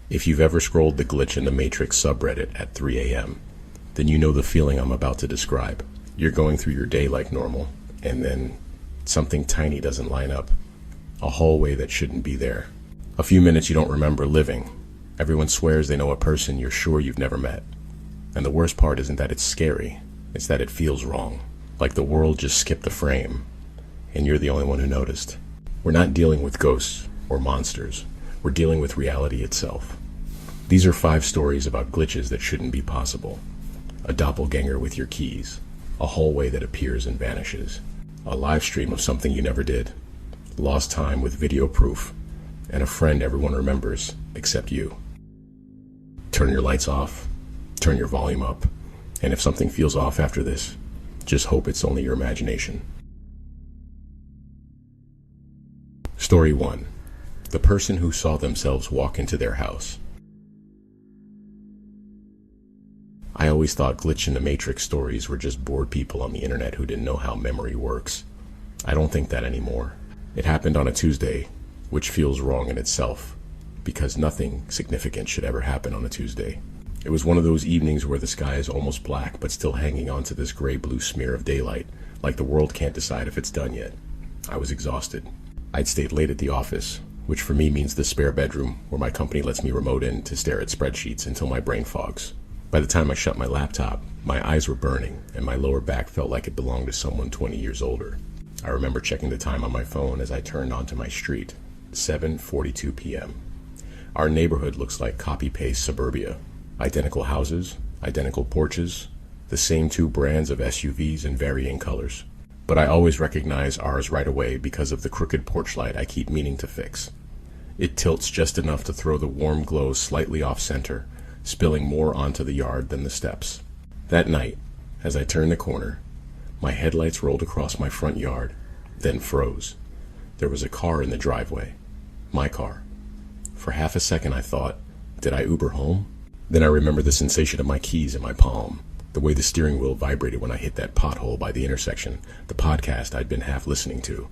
If you've ever scrolled the Glitch in the Matrix subreddit at 3 a.m., then you know the feeling I'm about to describe. You're going through your day like normal, and then something tiny doesn't line up. A hallway that shouldn't be there. A few minutes you don't remember living. Everyone swears they know a person you're sure you've never met. And the worst part isn't that it's scary, it's that it feels wrong. Like the world just skipped the frame, and you're the only one who noticed. We're not dealing with ghosts or monsters. We're dealing with reality itself. These are 5 stories about glitches that shouldn't be possible. A doppelganger with your keys. A hallway that appears and vanishes. A live stream of something you never did. Lost time with video proof. And a friend everyone remembers, except you. Turn your lights off. Turn your volume up. And if something feels off after this, just hope it's only your imagination. Story 1. The person who saw themselves walk into their house. I always thought Glitch in the Matrix stories were just bored people on the internet who didn't know how memory works. I don't think that anymore. It happened on a Tuesday, which feels wrong in itself, because nothing significant should ever happen on a Tuesday. It was one of those evenings where the sky is almost black but still hanging on to this gray-blue smear of daylight, like the world can't decide if it's done yet. I was exhausted. I'd stayed late at the office, which for me means the spare bedroom where my company lets me remote in to stare at spreadsheets until my brain fogs. By the time I shut my laptop, my eyes were burning and my lower back felt like it belonged to someone 20 years older. I remember checking the time on my phone as I turned onto my street. 7:42 p.m. Our neighborhood looks like copy-paste suburbia. Identical houses, identical porches, the same 2 brands of SUVs in varying colors. But I always recognize ours right away because of the crooked porch light I keep meaning to fix. It tilts just enough to throw the warm glow slightly off-center, spilling more onto the yard than the steps. That night, as I turned the corner, my headlights rolled across my front yard, then froze. There was a car in the driveway. My car. For half a second I thought, did I Uber home? Then I remembered the sensation of my keys in my palm, the way the steering wheel vibrated when I hit that pothole by the intersection, the podcast I'd been half listening to.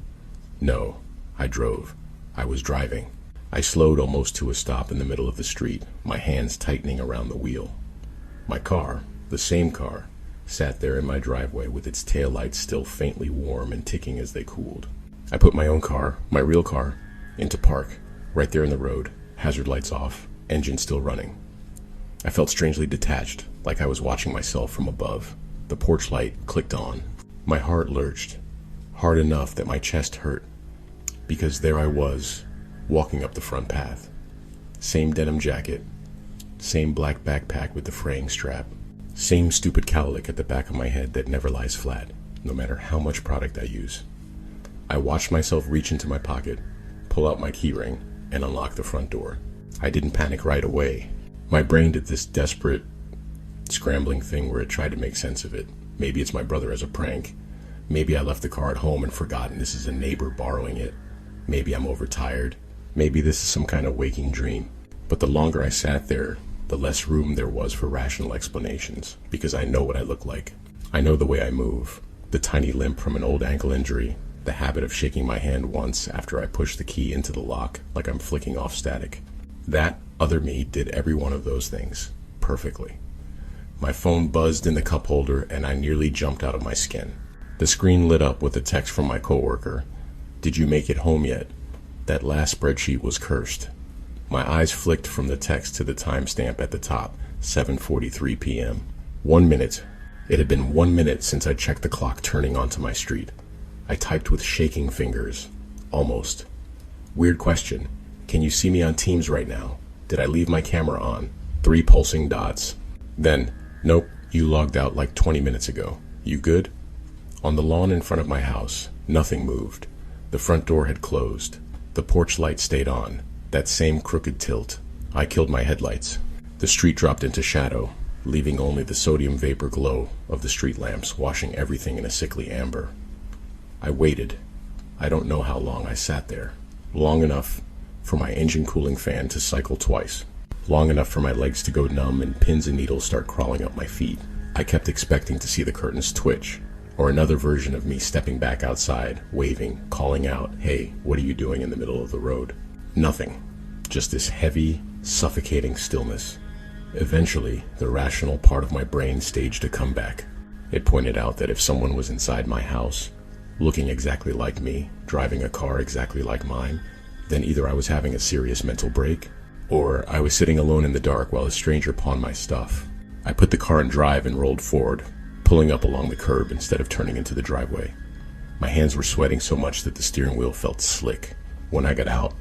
No, I drove. I was driving. I slowed almost to a stop in the middle of the street, my hands tightening around the wheel. My car, the same car, sat there in my driveway with its taillights still faintly warm and ticking as they cooled. I put my own car, my real car, into park, right there in the road, hazard lights off, engine still running. I felt strangely detached, like I was watching myself from above. The porch light clicked on. My heart lurched, hard enough that my chest hurt, because there I was, walking up the front path. Same denim jacket, same black backpack with the fraying strap, same stupid cowlick at the back of my head that never lies flat, no matter how much product I use. I watched myself reach into my pocket, pull out my keyring, and unlock the front door. I didn't panic right away. My brain did this desperate, scrambling thing where it tried to make sense of it. Maybe it's my brother as a prank. Maybe I left the car at home and forgotten this is a neighbor borrowing it. Maybe I'm overtired. Maybe this is some kind of waking dream. But the longer I sat there, the less room there was for rational explanations, because I know what I look like. I know the way I move, the tiny limp from an old ankle injury, the habit of shaking my hand once after I push the key into the lock like I'm flicking off static. That other me did every one of those things, perfectly. My phone buzzed in the cup holder and I nearly jumped out of my skin. The screen lit up with a text from my coworker. Did you make it home yet? That last spreadsheet was cursed. My eyes flicked from the text to the timestamp at the top, 7:43 p.m. 1 minute. It had been 1 minute since I checked the clock turning onto my street. I typed with shaking fingers. Almost. Weird question. Can you see me on Teams right now? Did I leave my camera on? 3 pulsing dots. Then, nope, you logged out like 20 minutes ago. You good? On the lawn in front of my house, nothing moved. The front door had closed. The porch light stayed on. That same crooked tilt. I killed my headlights. The street dropped into shadow, leaving only the sodium vapor glow of the street lamps washing everything in a sickly amber. I waited. I don't know how long I sat there. Long enough for my engine cooling fan to cycle twice. Long enough for my legs to go numb and pins and needles start crawling up my feet. I kept expecting to see the curtains twitch, or another version of me stepping back outside, waving, calling out, hey, what are you doing in the middle of the road? Nothing. Just this heavy, suffocating stillness. Eventually, the rational part of my brain staged a comeback. It pointed out that if someone was inside my house, looking exactly like me, driving a car exactly like mine, then either I was having a serious mental break, or I was sitting alone in the dark while a stranger pawned my stuff. I put the car in drive and rolled forward, pulling up along the curb instead of turning into the driveway. My hands were sweating so much that the steering wheel felt slick. When I got out,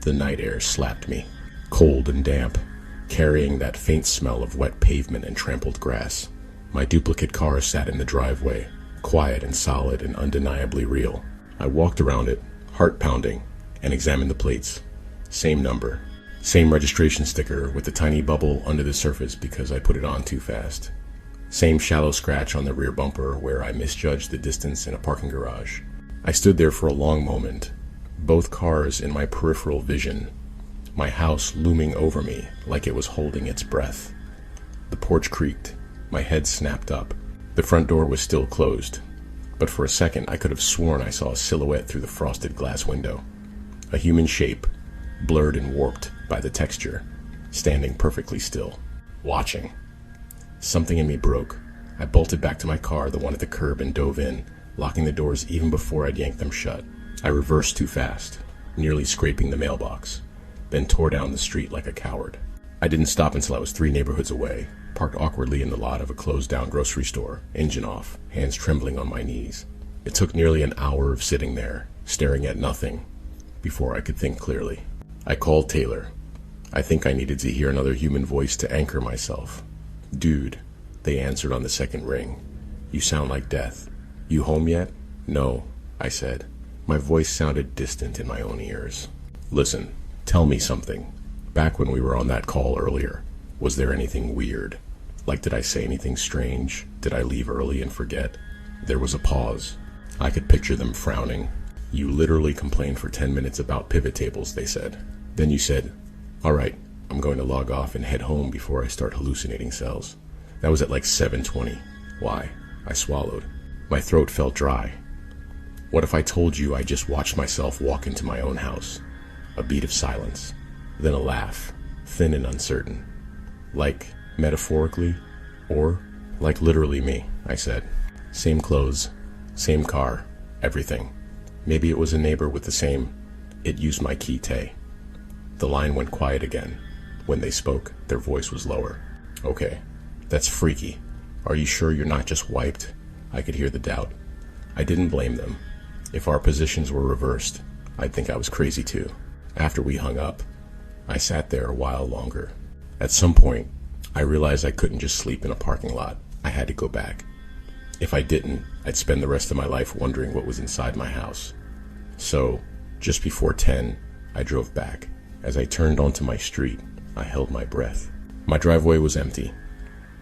the night air slapped me, cold and damp, carrying that faint smell of wet pavement and trampled grass. My duplicate car sat in the driveway, quiet and solid and undeniably real. I walked around it, heart pounding, and examined the plates. Same number, same registration sticker with a tiny bubble under the surface because I put it on too fast. Same shallow scratch on the rear bumper where I misjudged the distance in a parking garage. I stood there for a long moment, both cars in my peripheral vision, my house looming over me like it was holding its breath. The porch creaked. My head snapped up. The front door was still closed, but for a second I could have sworn I saw a silhouette through the frosted glass window. A human shape, blurred and warped by the texture, standing perfectly still, watching. Something in me broke. I bolted back to my car, the one at the curb, and dove in, locking the doors even before I'd yanked them shut. I reversed too fast, nearly scraping the mailbox, then tore down the street like a coward. I didn't stop until I was 3 neighborhoods away, parked awkwardly in the lot of a closed-down grocery store, engine off, hands trembling on my knees. It took nearly an hour of sitting there, staring at nothing, before I could think clearly. I called Taylor. I think I needed to hear another human voice to anchor myself. "Dude," they answered on the second ring. "You sound like death. You home yet?" "No," I said. My voice sounded distant in my own ears. "Listen, tell me something. Back when we were on that call earlier, was there anything weird? Like, did I say anything strange? Did I leave early and forget?" There was a pause. I could picture them frowning. "You literally complained for 10 minutes about pivot tables," they said. "Then you said, 'All right, I'm going to log off and head home before I start hallucinating cells.' That was at like 7:20. Why?" I swallowed. My throat felt dry. "What if I told you I just watched myself walk into my own house?" A beat of silence. Then a laugh, thin and uncertain. "Like, metaphorically, or like literally me," I said. "Same clothes, same car, everything. Maybe it was a neighbor with the same, it used my key tay." The line went quiet again. When they spoke, their voice was lower. "Okay, that's freaky. Are you sure you're not just wiped?" I could hear the doubt. I didn't blame them. If our positions were reversed, I'd think I was crazy too. After we hung up, I sat there a while longer. At some point, I realized I couldn't just sleep in a parking lot. I had to go back. If I didn't, I'd spend the rest of my life wondering what was inside my house. So, just before 10, I drove back. As I turned onto my street, I held my breath. My driveway was empty.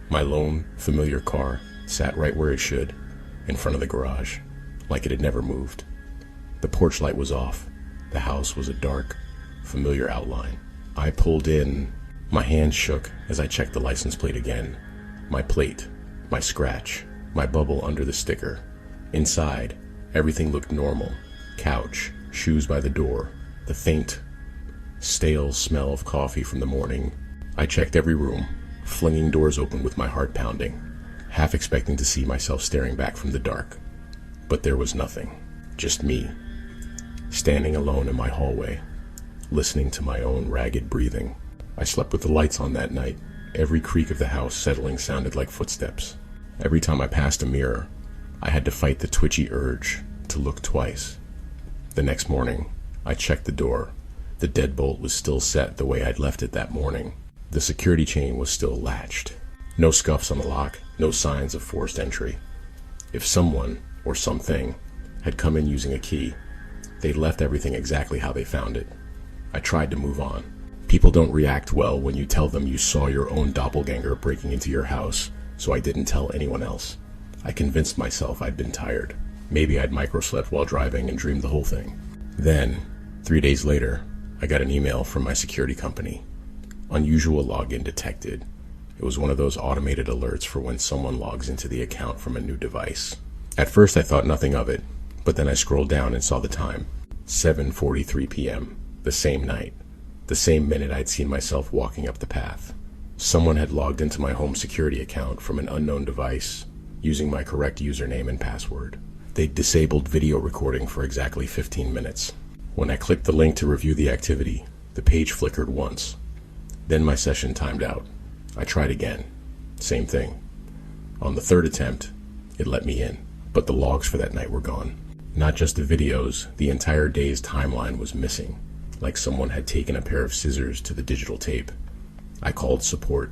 My lone, familiar car sat right where it should, in front of the garage, like it had never moved. The porch light was off. The house was a dark, familiar outline. I pulled in. My hand shook as I checked the license plate again. My plate, my scratch, my bubble under the sticker. Inside, everything looked normal. Couch, shoes by the door, the faint, stale smell of coffee from the morning. I checked every room, flinging doors open with my heart pounding, half expecting to see myself staring back from the dark. But there was nothing, just me, standing alone in my hallway, listening to my own ragged breathing. I slept with the lights on that night. Every creak of the house settling sounded like footsteps. Every time I passed a mirror, I had to fight the twitchy urge to look twice. The next morning, I checked the door. The deadbolt was still set the way I'd left it that morning. The security chain was still latched. No scuffs on the lock, no signs of forced entry. If someone, or something, had come in using a key, they'd left everything exactly how they found it. I tried to move on. People don't react well when you tell them you saw your own doppelganger breaking into your house, so I didn't tell anyone else. I convinced myself I'd been tired. Maybe I'd microslept while driving and dreamed the whole thing. Then, 3 days later, I got an email from my security company. Unusual login detected. It was one of those automated alerts for when someone logs into the account from a new device. At first I thought nothing of it, but then I scrolled down and saw the time. 7:43 p.m., the same night. the same minute I'd seen myself walking up the path. Someone had logged into my home security account from an unknown device using my correct username and password. They'd disabled video recording for exactly 15 minutes. When I clicked the link to review the activity, the page flickered once. Then my session timed out. I tried again. Same thing. On the third attempt, it let me in, but the logs for that night were gone. Not just the videos, the entire day's timeline was missing, like someone had taken a pair of scissors to the digital tape. I called support.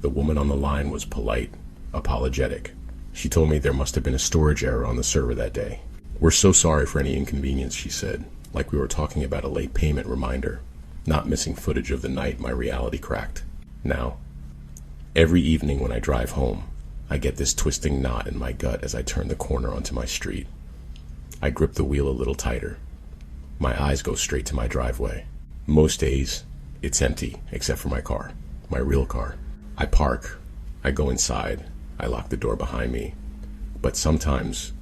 The woman on the line was polite, apologetic. She told me there must have been a storage error on the server that day. "We're so sorry for any inconvenience," she said, like we were talking about a late payment reminder, not missing footage of the night my reality cracked. Now, every evening when I drive home, I get this twisting knot in my gut as I turn the corner onto my street. I grip the wheel a little tighter. My eyes go straight to my driveway. Most days, it's empty except for my car, my real car. I park, I go inside, I lock the door behind me. But sometimes,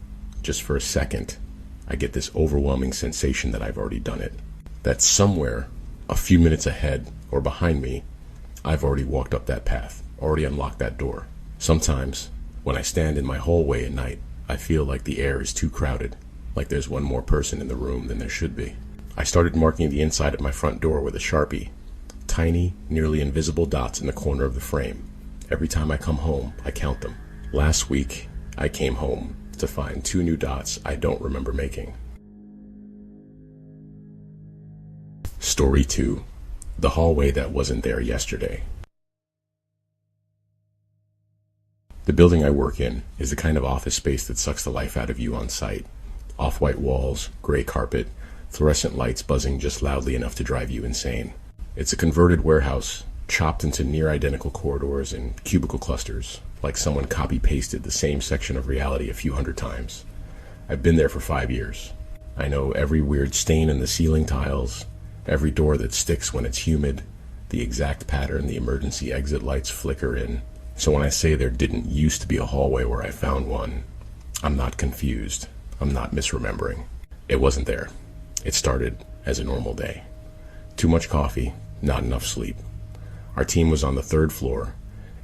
just for a second, I get this overwhelming sensation that I've already done it. That somewhere, a few minutes ahead or behind me, I've already walked up that path, already unlocked that door. Sometimes, when I stand in my hallway at night, I feel like the air is too crowded, like there's one more person in the room than there should be. I started marking the inside of my front door with a Sharpie. Tiny, nearly invisible dots in the corner of the frame. Every time I come home, I count them. Last week, I came home to find 2 new dots I don't remember making. Story 2. The hallway that wasn't there yesterday. The building I work in is the kind of office space that sucks the life out of you on site. Off-white walls, gray carpet, fluorescent lights buzzing just loudly enough to drive you insane. It's a converted warehouse, chopped into near-identical corridors and cubicle clusters, like someone copy-pasted the same section of reality a few hundred times. I've been there for 5 years. I know every weird stain in the ceiling tiles, every door that sticks when it's humid, the exact pattern the emergency exit lights flicker in. So when I say there didn't used to be a hallway where I found one, I'm not confused. I'm not misremembering. It wasn't there. It started as a normal day. Too much coffee, not enough sleep. Our team was on the 3rd floor,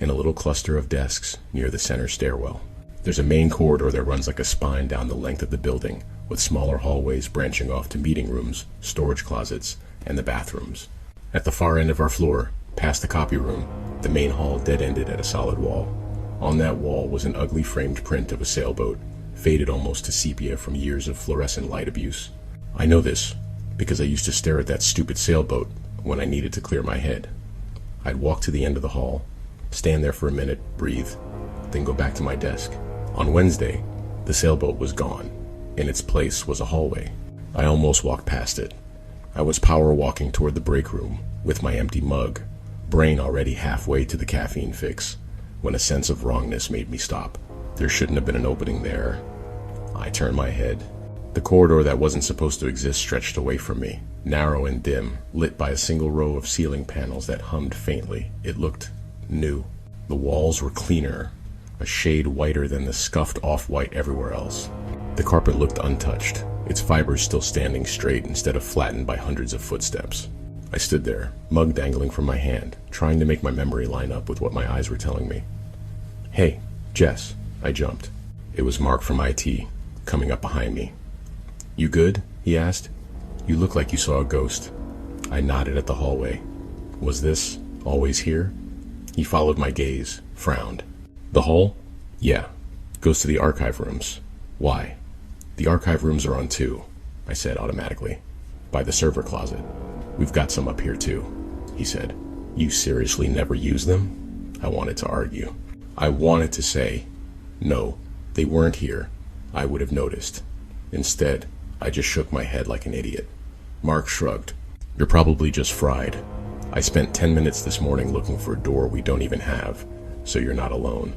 in a little cluster of desks near the center stairwell. There's a main corridor that runs like a spine down the length of the building, with smaller hallways branching off to meeting rooms, storage closets, and the bathrooms. At the far end of our floor, past the copy room, the main hall dead-ended at a solid wall. On that wall was an ugly framed print of a sailboat, faded almost to sepia from years of fluorescent light abuse. I know this because I used to stare at that stupid sailboat when I needed to clear my head. I'd walk to the end of the hall, stand there for a minute, breathe, then go back to my desk. On Wednesday, the sailboat was gone. In its place was a hallway. I almost walked past it. I was power walking toward the break room with my empty mug, brain already halfway to the caffeine fix, when a sense of wrongness made me stop. There shouldn't have been an opening there. I turned my head. The corridor that wasn't supposed to exist stretched away from me, narrow and dim, lit by a single row of ceiling panels that hummed faintly. It looked new. The walls were cleaner, a shade whiter than the scuffed off-white everywhere else. The carpet looked untouched, its fibers still standing straight instead of flattened by hundreds of footsteps. I stood there, mug dangling from my hand, trying to make my memory line up with what my eyes were telling me. "Hey, Jess," I jumped. It was Mark from IT, coming up behind me. "You good?" he asked. "You look like you saw a ghost." I nodded at the hallway. Was this always here? He followed my gaze, frowned. "The hall?" "Yeah. Goes to the archive rooms." "Why?" "The archive rooms are on 2, I said automatically. "By the server closet. We've got some up here too," he said. "You seriously never use them?" I wanted to argue. I wanted to say, no, they weren't here. I would have noticed. Instead, I just shook my head like an idiot. Mark shrugged. "You're probably just fried. I spent 10 minutes this morning looking for a door we don't even have, so you're not alone."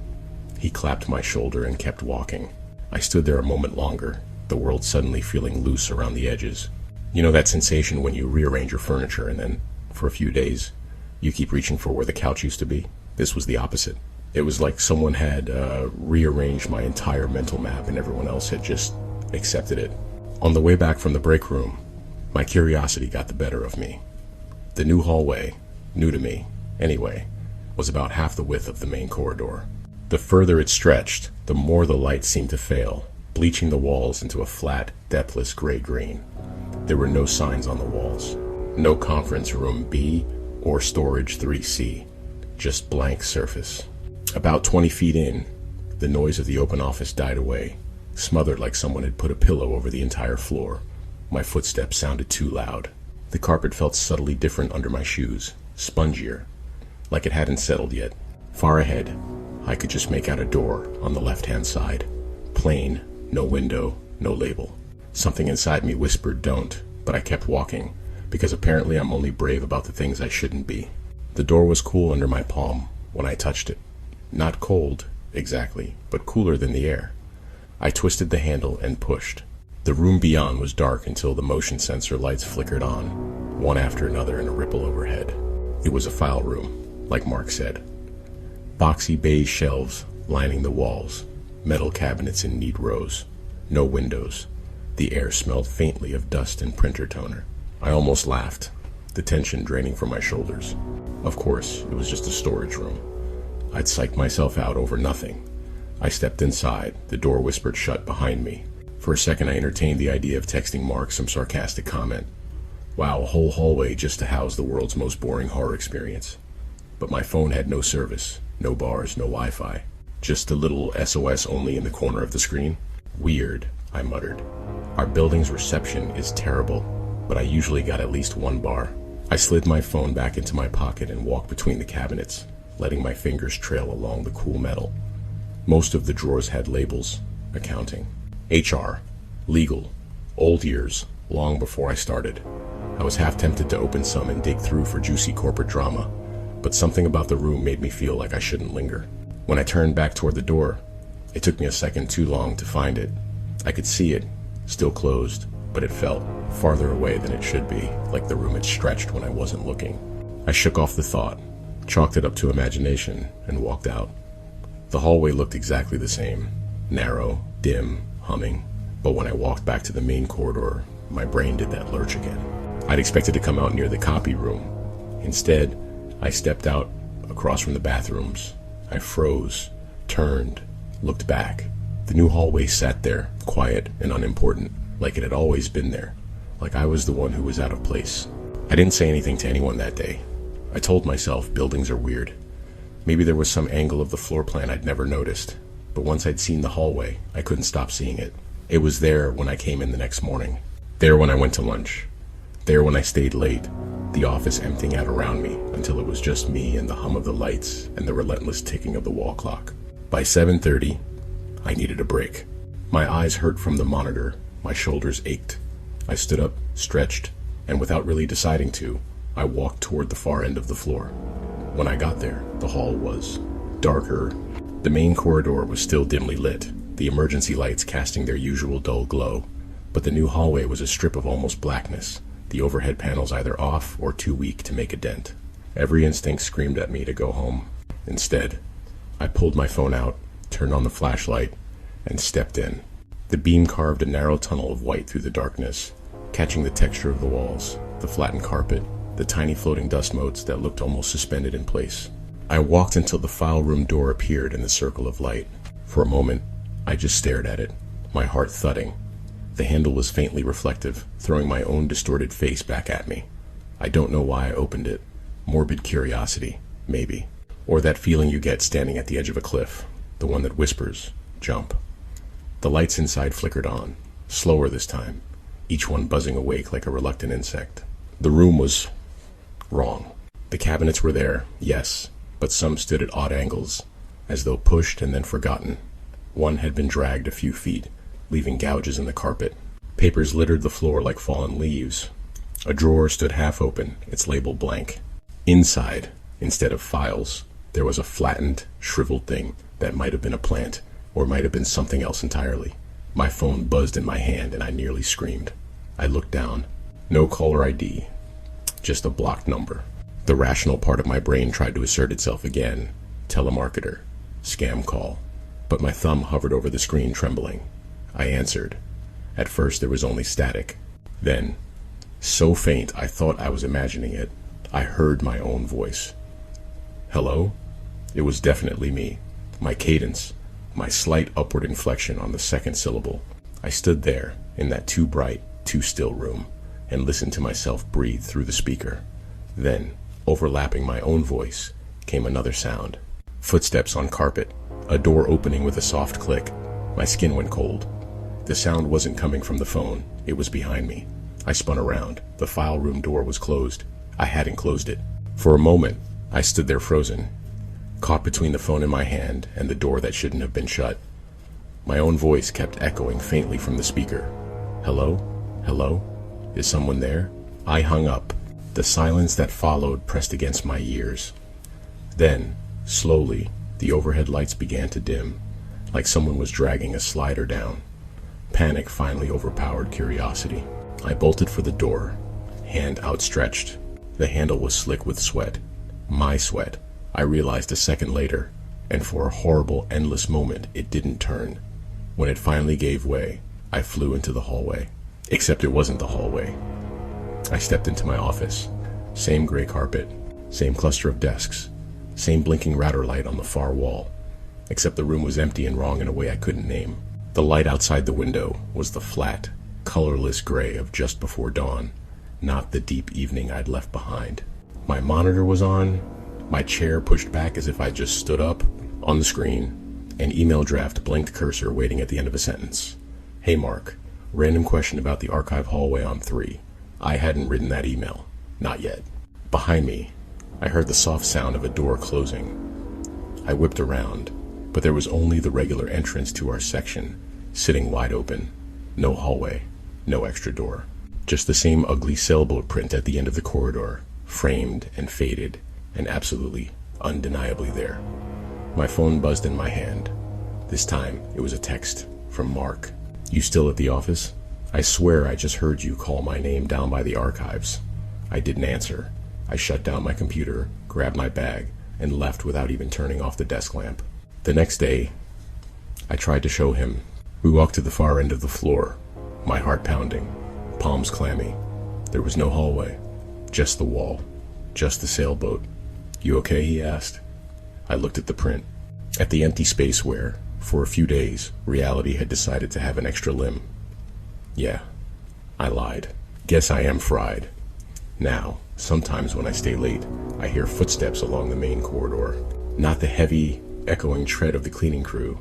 He clapped my shoulder and kept walking. I stood there a moment longer, the world suddenly feeling loose around the edges. You know that sensation when you rearrange your furniture and then, for a few days, you keep reaching for where the couch used to be? This was the opposite. It was like someone had rearranged my entire mental map and everyone else had just accepted it. On the way back from the break room, my curiosity got the better of me. The new hallway, new to me, anyway, was about half the width of the main corridor. The further it stretched, the more the light seemed to fail, bleaching the walls into a flat, depthless gray-green. There were no signs on the walls. No conference room B or storage 3C. Just blank surface. About 20 feet in, the noise of the open office died away, smothered like someone had put a pillow over the entire floor. My footsteps sounded too loud. The carpet felt subtly different under my shoes, spongier, like it hadn't settled yet. Far ahead, I could just make out a door on the left-hand side. Plain, no window, no label. Something inside me whispered don't, but I kept walking, because apparently I'm only brave about the things I shouldn't be. The door was cool under my palm when I touched it. Not cold, exactly, but cooler than the air. I twisted the handle and pushed. The room beyond was dark until the motion sensor lights flickered on, one after another in a ripple overhead. It was a file room, like Mark said. Boxy beige shelves lining the walls, metal cabinets in neat rows. No windows. The air smelled faintly of dust and printer toner. I almost laughed, the tension draining from my shoulders. Of course, it was just a storage room. I'd psyched myself out over nothing. I stepped inside, the door whispered shut behind me. For a second I entertained the idea of texting Mark some sarcastic comment. Wow, a whole hallway just to house the world's most boring horror experience. But my phone had no service, no bars, no Wi-Fi. Just a little SOS only in the corner of the screen. Weird, I muttered. Our building's reception is terrible, but I usually got at least one bar. I slid my phone back into my pocket and walked between the cabinets, letting my fingers trail along the cool metal. Most of the drawers had labels: accounting, HR, legal, old years, long before I started. I was half tempted to open some and dig through for juicy corporate drama, but something about the room made me feel like I shouldn't linger. When I turned back toward the door, it took me a second too long to find it. I could see it, still closed, but it felt farther away than it should be, like the room had stretched when I wasn't looking. I shook off the thought, chalked it up to imagination, and walked out. The hallway looked exactly the same, narrow, dim, humming, but when I walked back to the main corridor, my brain did that lurch again. I'd expected to come out near the copy room. Instead, I stepped out across from the bathrooms. I froze, turned, looked back. The new hallway sat there, quiet and unimportant, like it had always been there, like I was the one who was out of place. I didn't say anything to anyone that day. I told myself buildings are weird. Maybe there was some angle of the floor plan I'd never noticed, but once I'd seen the hallway, I couldn't stop seeing it. It was there when I came in the next morning, there when I went to lunch, there when I stayed late, the office emptying out around me until it was just me and the hum of the lights and the relentless ticking of the wall clock. By 7:30, I needed a break. My eyes hurt from the monitor, my shoulders ached. I stood up, stretched, and without really deciding to, I walked toward the far end of the floor. When I got there, the hall was darker. The main corridor was still dimly lit, the emergency lights casting their usual dull glow, but the new hallway was a strip of almost blackness, the overhead panels either off or too weak to make a dent. Every instinct screamed at me to go home. Instead, I pulled my phone out, turned on the flashlight, and stepped in. The beam carved a narrow tunnel of white through the darkness, catching the texture of the walls, the flattened carpet, the tiny floating dust motes that looked almost suspended in place. I walked until the file room door appeared in the circle of light. For a moment, I just stared at it, my heart thudding. The handle was faintly reflective, throwing my own distorted face back at me. I don't know why I opened it. Morbid curiosity, maybe. Or that feeling you get standing at the edge of a cliff, the one that whispers, jump. The lights inside flickered on, slower this time, each one buzzing awake like a reluctant insect. The room was wrong. The cabinets were there, yes, but some stood at odd angles, as though pushed and then forgotten. One had been dragged a few feet, leaving gouges in the carpet. Papers littered the floor like fallen leaves. A drawer stood half open, its label blank. Inside, instead of files, there was a flattened, shriveled thing that might have been a plant, or might have been something else entirely. My phone buzzed in my hand and I nearly screamed. I looked down. No caller ID, just a blocked number. The rational part of my brain tried to assert itself again. Telemarketer. Scam call. But my thumb hovered over the screen, trembling. I answered. At first there was only static. Then, so faint I thought I was imagining it, I heard my own voice. Hello? It was definitely me. My cadence, my slight upward inflection on the second syllable. I stood there, in that too bright, too still room, and listened to myself breathe through the speaker. Then, overlapping my own voice, came another sound. Footsteps on carpet, a door opening with a soft click. My skin went cold. The sound wasn't coming from the phone, it was behind me. I spun around. The file room door was closed. I hadn't closed it. For a moment, I stood there frozen, caught between the phone in my hand and the door that shouldn't have been shut. My own voice kept echoing faintly from the speaker. Hello? Hello? Is someone there? I hung up. The silence that followed pressed against my ears. Then, slowly, the overhead lights began to dim, like someone was dragging a slider down. Panic finally overpowered curiosity. I bolted for the door, hand outstretched. The handle was slick with sweat. My sweat. I realized a second later, and for a horrible, endless moment, it didn't turn. When it finally gave way, I flew into the hallway. Except it wasn't the hallway. I stepped into my office. Same gray carpet, same cluster of desks, same blinking router light on the far wall. Except the room was empty and wrong in a way I couldn't name. The light outside the window was the flat, colorless gray of just before dawn, not the deep evening I'd left behind. My monitor was on, my chair pushed back as if I just stood up. On the screen, an email draft blinked cursor waiting at the end of a sentence. Hey Mark, random question about the archive hallway on 3. I hadn't written that email. Not yet. Behind me, I heard the soft sound of a door closing. I whipped around, but there was only the regular entrance to our section, sitting wide open. No hallway, no extra door. Just the same ugly sailboat print at the end of the corridor, framed and faded, and absolutely, undeniably there. My phone buzzed in my hand. This time, it was a text from Mark. You still at the office? I swear I just heard you call my name down by the archives. I didn't answer. I shut down my computer, grabbed my bag, and left without even turning off the desk lamp. The next day, I tried to show him. We walked to the far end of the floor, my heart pounding, palms clammy. There was no hallway, just the wall, just the sailboat. You okay? He asked. I looked at the print, at the empty space where, for a few days, reality had decided to have an extra limb. Yeah, I lied. Guess I am fried. Now, sometimes when I stay late, I hear footsteps along the main corridor. Not the heavy, echoing tread of the cleaning crew,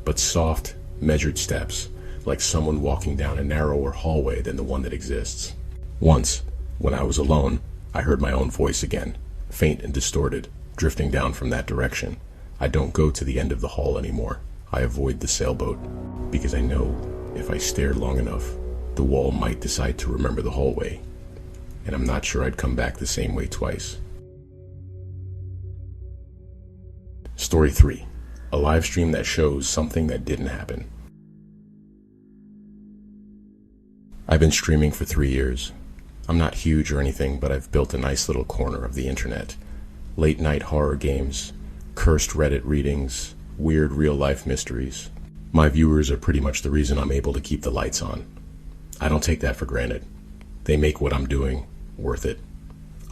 but soft, measured steps, like someone walking down a narrower hallway than the one that exists. Once, when I was alone, I heard my own voice again, faint and distorted, drifting down from that direction. I don't go to the end of the hall anymore. I avoid the sailboat, because I know if I stared long enough, the wall might decide to remember the hallway, and I'm not sure I'd come back the same way twice. Story 3. A live stream that shows something that didn't happen. I've been streaming for 3 years. I'm not huge or anything, but I've built a nice little corner of the internet. Late night horror games, cursed Reddit readings, weird real-life mysteries. My viewers are pretty much the reason I'm able to keep the lights on. I don't take that for granted. They make what I'm doing worth it.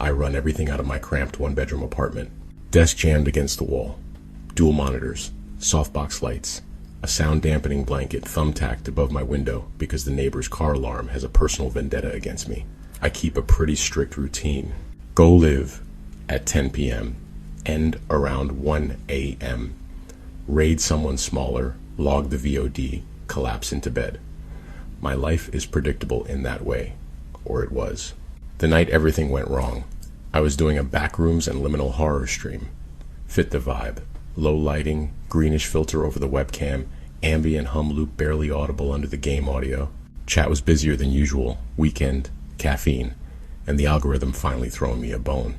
I run everything out of my cramped one-bedroom apartment. Desk jammed against the wall. Dual monitors, softbox lights, a sound-dampening blanket thumbtacked above my window because the neighbor's car alarm has a personal vendetta against me. I keep a pretty strict routine. Go live at 10 p.m. End around 1 a.m. Raid someone smaller, log the VOD, collapse into bed. My life is predictable in that way, or it was. The night everything went wrong, I was doing a backrooms and liminal horror stream. Fit the vibe. Low lighting, greenish filter over the webcam, ambient hum loop barely audible under the game audio. Chat was busier than usual, weekend, caffeine, and the algorithm finally throwing me a bone.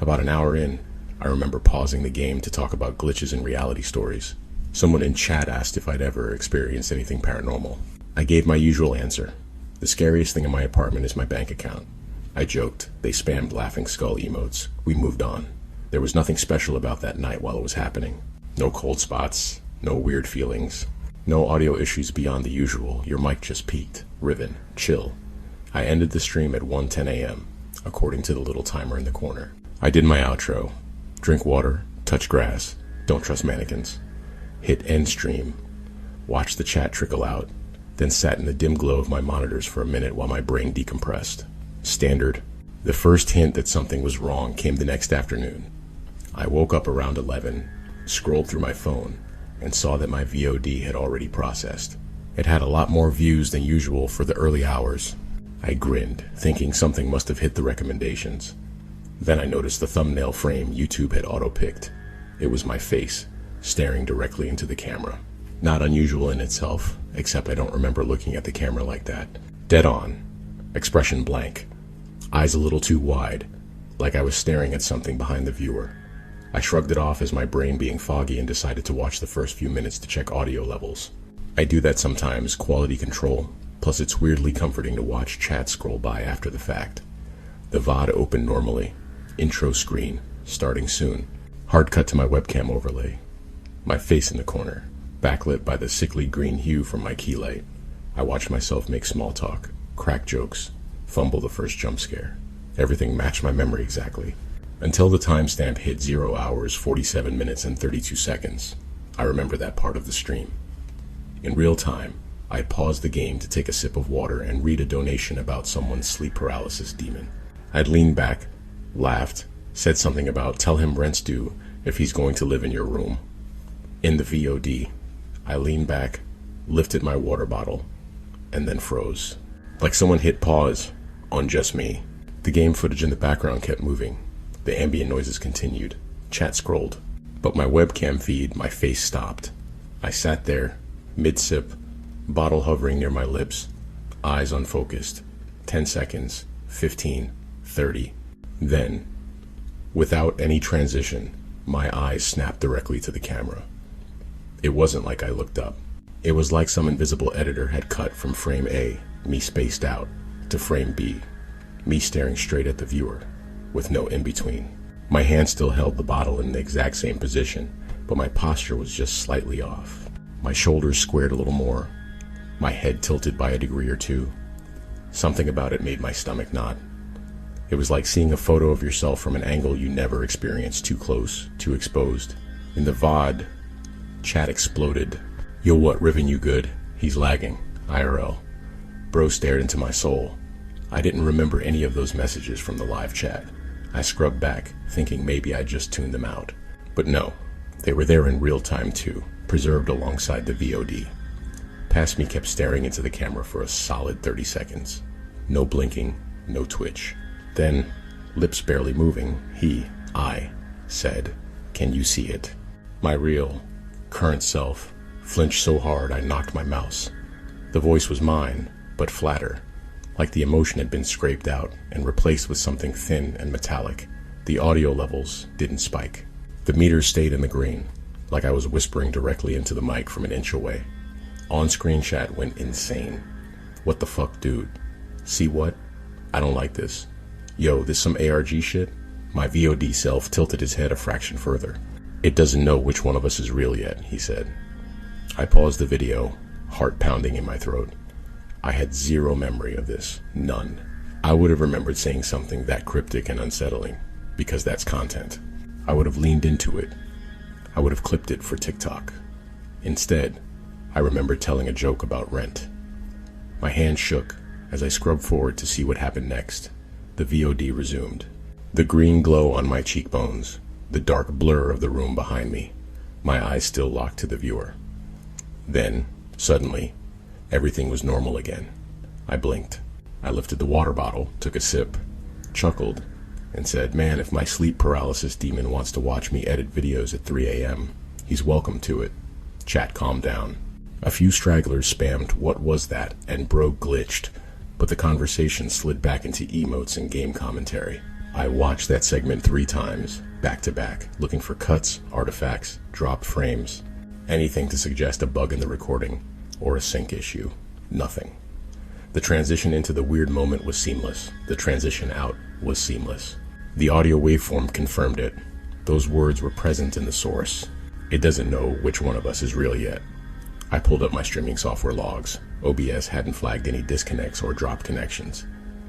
About an hour in, I remember pausing the game to talk about glitches in reality stories. Someone in chat asked if I'd ever experienced anything paranormal. I gave my usual answer. The scariest thing in my apartment is my bank account. I joked. They spammed laughing skull emotes. We moved on. There was nothing special about that night while it was happening. No cold spots, no weird feelings, no audio issues beyond the usual. Your mic just peaked. Riven. Chill. I ended the stream at 1:10 a.m. according to the little timer in the corner. I did my outro. Drink water, touch grass, don't trust mannequins. Hit end stream, watched the chat trickle out, then sat in the dim glow of my monitors for a minute while my brain decompressed. Standard. The first hint that something was wrong came the next afternoon. I woke up around 11, scrolled through my phone, and saw that my VOD had already processed. It had a lot more views than usual for the early hours. I grinned, thinking something must have hit the recommendations. Then I noticed the thumbnail frame YouTube had auto-picked. It was my face, staring directly into the camera. Not unusual in itself, except I don't remember looking at the camera like that. Dead on. Expression blank. Eyes a little too wide, like I was staring at something behind the viewer. I shrugged it off as my brain being foggy and decided to watch the first few minutes to check audio levels. I do that sometimes, quality control, plus it's weirdly comforting to watch chat scroll by after the fact. The VOD opened normally. Intro screen, starting soon. Hard cut to my webcam overlay. My face in the corner, backlit by the sickly green hue from my key light. I watched myself make small talk, crack jokes, fumble the first jump scare. Everything matched my memory exactly. Until the timestamp hit 0 hours, 47 minutes, and 32 seconds. I remember that part of the stream. In real time, I paused the game to take a sip of water and read a donation about someone's sleep paralysis demon. I'd leaned back, laughed, said something about tell him rent's due if he's going to live in your room. In the VOD, I leaned back, lifted my water bottle, and then froze. Like someone hit pause on just me. The game footage in the background kept moving. The ambient noises continued. Chat scrolled. But my webcam feed, my face stopped. I sat there, mid-sip, bottle hovering near my lips, eyes unfocused. 10 seconds, 15, 30. Then, without any transition, my eyes snapped directly to the camera. It wasn't like I looked up. It was like some invisible editor had cut from frame A, me spaced out, to frame B, me staring straight at the viewer, with no in-between. My hand still held the bottle in the exact same position, but my posture was just slightly off. My shoulders squared a little more, my head tilted by a degree or two. Something about it made my stomach knot. It was like seeing a photo of yourself from an angle you never experienced, too close, too exposed. In the VOD, chat exploded. Yo, what, Riven, you good? He's lagging. IRL. Bro stared into my soul. I didn't remember any of those messages from the live chat. I scrubbed back, thinking maybe I just tuned them out. But no, they were there in real time too, preserved alongside the VOD. Past me kept staring into the camera for a solid 30 seconds. No blinking, no twitch. Then, lips barely moving, I said, "Can you see it?" My real, current self flinched so hard I knocked my mouse. The voice was mine, but flatter, like the emotion had been scraped out and replaced with something thin and metallic. The audio levels didn't spike. The meters stayed in the green, like I was whispering directly into the mic from an inch away. On-screen chat went insane. What the fuck, dude? See what? I don't like this. Yo, this some ARG shit? My VOD self tilted his head a fraction further. It doesn't know which one of us is real yet, he said. I paused the video, heart pounding in my throat. I had zero memory of this. None. I would have remembered saying something that cryptic and unsettling, because that's content. I would have leaned into it. I would have clipped it for TikTok. Instead, I remembered telling a joke about rent. My hand shook as I scrubbed forward to see what happened next. The VOD resumed. The green glow on my cheekbones, the dark blur of the room behind me, my eyes still locked to the viewer. Then, suddenly, everything was normal again. I blinked. I lifted the water bottle, took a sip, chuckled, and said, man, if my sleep paralysis demon wants to watch me edit videos at 3 a.m., he's welcome to it. Chat calmed down. A few stragglers spammed, "What was that?" and bro glitched, but the conversation slid back into emotes and game commentary. I watched that segment 3 times, back to back, looking for cuts, artifacts, dropped frames, anything to suggest a bug in the recording or a sync issue. Nothing. The transition into the weird moment was seamless. The transition out was seamless. The audio waveform confirmed it. Those words were present in the source. It doesn't know which one of us is real yet. I pulled up my streaming software logs. OBS hadn't flagged any disconnects or dropped connections.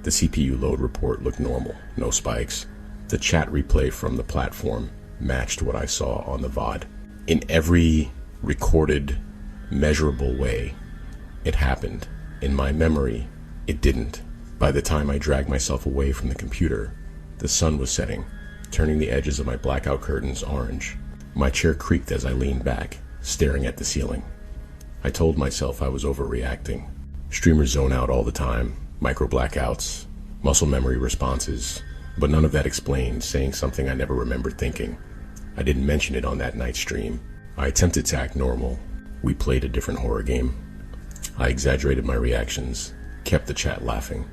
The CPU load report looked normal, no spikes. The chat replay from the platform matched what I saw on the VOD. In every recorded, measurable way, it happened. In my memory, it didn't. By the time I dragged myself away from the computer, the sun was setting, turning the edges of my blackout curtains orange. My chair creaked as I leaned back, staring at the ceiling. I told myself I was overreacting. Streamers zone out all the time, micro blackouts, muscle memory responses, but none of that explained saying something I never remembered thinking. I didn't mention it on that night's stream. I attempted to act normal. We played a different horror game. I exaggerated my reactions, kept the chat laughing.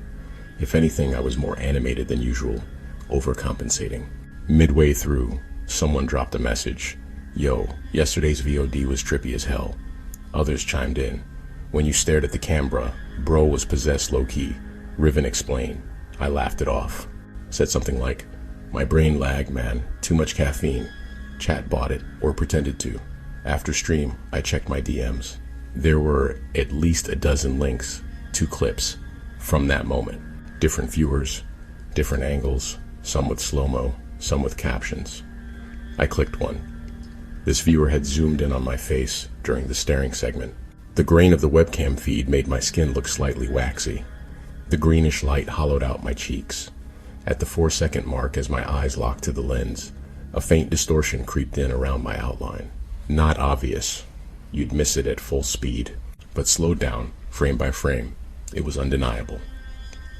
If anything, I was more animated than usual, overcompensating. Midway through, someone dropped a message. Yo, yesterday's VOD was trippy as hell. Others chimed in. When you stared at the camera, bro was possessed low-key. Riven explained. I laughed it off. Said something like, my brain lagged, man. Too much caffeine. Chat bought it, or pretended to. After stream, I checked my DMs. There were at least a dozen links to clips from that moment. Different viewers, different angles, some with slow-mo, some with captions. I clicked one. This viewer had zoomed in on my face during the staring segment. The grain of the webcam feed made my skin look slightly waxy. The greenish light hollowed out my cheeks. At the 4-second mark, as my eyes locked to the lens, a faint distortion creeped in around my outline. Not obvious. You'd miss it at full speed, but slowed down, frame by frame. It was undeniable.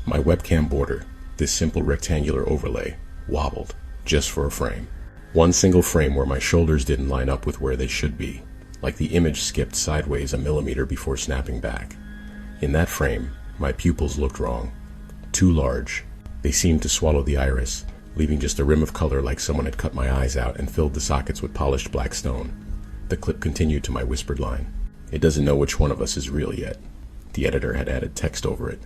My webcam border, this simple rectangular overlay, wobbled, just for a frame. One single frame where my shoulders didn't line up with where they should be, like the image skipped sideways a millimeter before snapping back. In that frame, my pupils looked wrong. Too large. They seemed to swallow the iris, leaving just a rim of color like someone had cut my eyes out and filled the sockets with polished black stone. The clip continued to my whispered line. It doesn't know which one of us is real yet. The editor had added text over it.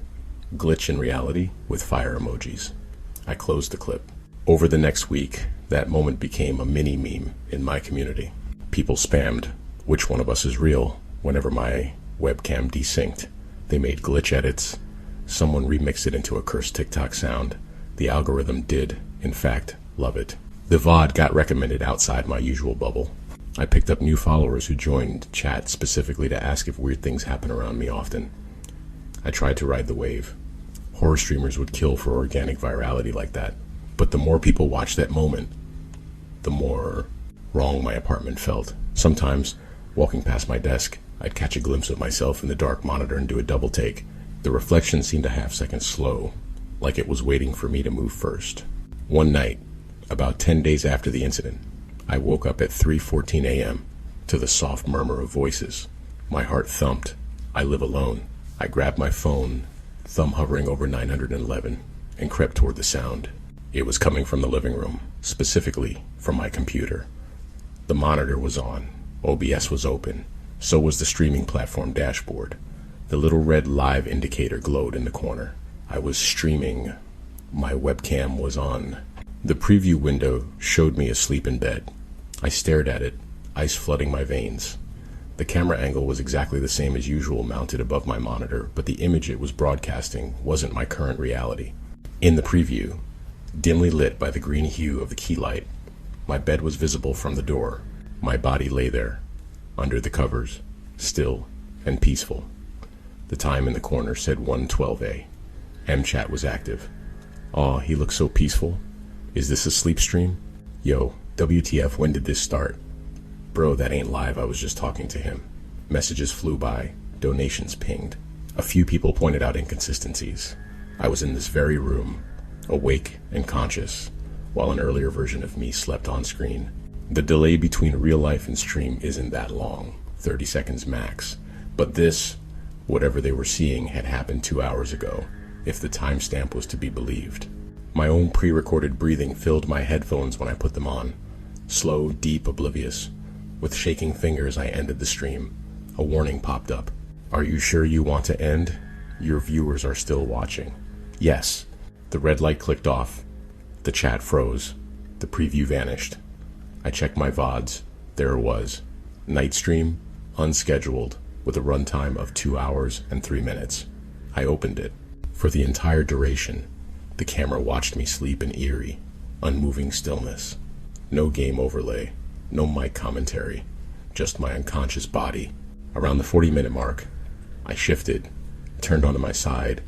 Glitch in reality with fire emojis. I closed the clip. Over the next week, that moment became a mini meme in my community. People spammed, which one of us is real, whenever my webcam desynced. They made glitch edits. Someone remixed it into a cursed TikTok sound. The algorithm did, in fact, love it. The VOD got recommended outside my usual bubble. I picked up new followers who joined chat specifically to ask if weird things happen around me often. I tried to ride the wave. Horror streamers would kill for organic virality like that. But the more people watched that moment, the more wrong my apartment felt. Sometimes, walking past my desk, I'd catch a glimpse of myself in the dark monitor and do a double take. The reflection seemed a half second slow, like it was waiting for me to move first. One night, about 10 days after the incident, I woke up at 3:14 a.m. to the soft murmur of voices. My heart thumped. I live alone. I grabbed my phone, thumb hovering over 911, and crept toward the sound. It was coming from the living room, specifically from my computer. The monitor was on. OBS was open. So was the streaming platform dashboard. The little red live indicator glowed in the corner. I was streaming. My webcam was on. The preview window showed me asleep in bed. I stared at it, ice flooding my veins. The camera angle was exactly the same as usual, mounted above my monitor, but the image it was broadcasting wasn't my current reality. In the preview, dimly lit by the green hue of the key light, my bed was visible from the door. My body lay there, under the covers, still and peaceful. The time in the corner said 1:12 MChat was active. Aw, he looks so peaceful. Is this a sleep stream? Yo, WTF, when did this start? Bro, that ain't live, I was just talking to him. Messages flew by, donations pinged. A few people pointed out inconsistencies. I was in this very room, awake and conscious, while an earlier version of me slept on screen. The delay between real life and stream isn't that long, 30 seconds max. But this, whatever they were seeing, had happened 2 hours ago, if the timestamp was to be believed. My own pre-recorded breathing filled my headphones when I put them on. Slow, deep, oblivious. With shaking fingers, I ended the stream. A warning popped up. Are you sure you want to end? Your viewers are still watching. Yes. The red light clicked off. The chat froze. The preview vanished. I checked my VODs. There it was. Night stream, unscheduled, with a runtime of 2 hours and 3 minutes. I opened it. For the entire duration, the camera watched me sleep in eerie, unmoving stillness. No game overlay, no mic commentary, just my unconscious body. Around the 40-minute mark, I shifted, turned onto my side,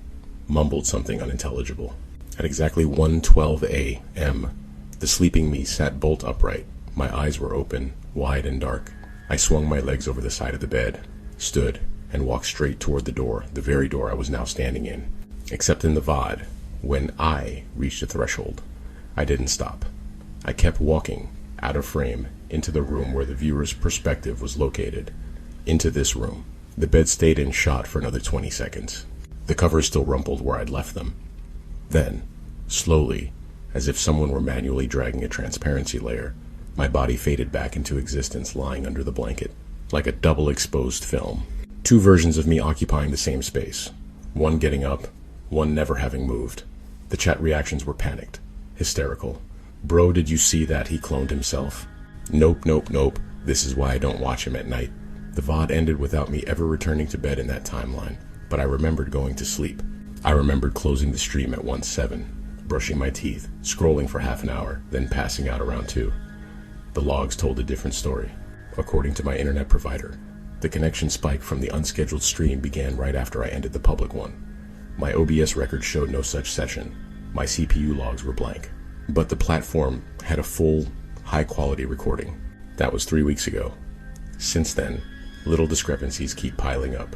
mumbled something unintelligible. At exactly 1:12 a.m., the sleeping me sat bolt upright. My eyes were open, wide and dark. I swung my legs over the side of the bed, stood, and walked straight toward the door, the very door I was now standing in. Except in the VOD, when I reached a threshold, I didn't stop. I kept walking, out of frame, into the room where the viewer's perspective was located. Into this room. The bed stayed in shot for another 20 seconds. The covers still rumpled where I'd left them. Then, slowly, as if someone were manually dragging a transparency layer, my body faded back into existence lying under the blanket, like a double-exposed film. Two versions of me occupying the same space. One getting up, one never having moved. The chat reactions were panicked, hysterical. Bro, did you see that? He cloned himself. Nope, nope, nope. This is why I don't watch him at night. The VOD ended without me ever returning to bed in that timeline, but I remembered going to sleep. I remembered closing the stream at 1:07, brushing my teeth, scrolling for half an hour, then passing out around 2. The logs told a different story. According to my internet provider, the connection spike from the unscheduled stream began right after I ended the public one. My OBS record showed no such session. My CPU logs were blank. But the platform had a full, high-quality recording. That was 3 weeks ago. Since then, little discrepancies keep piling up.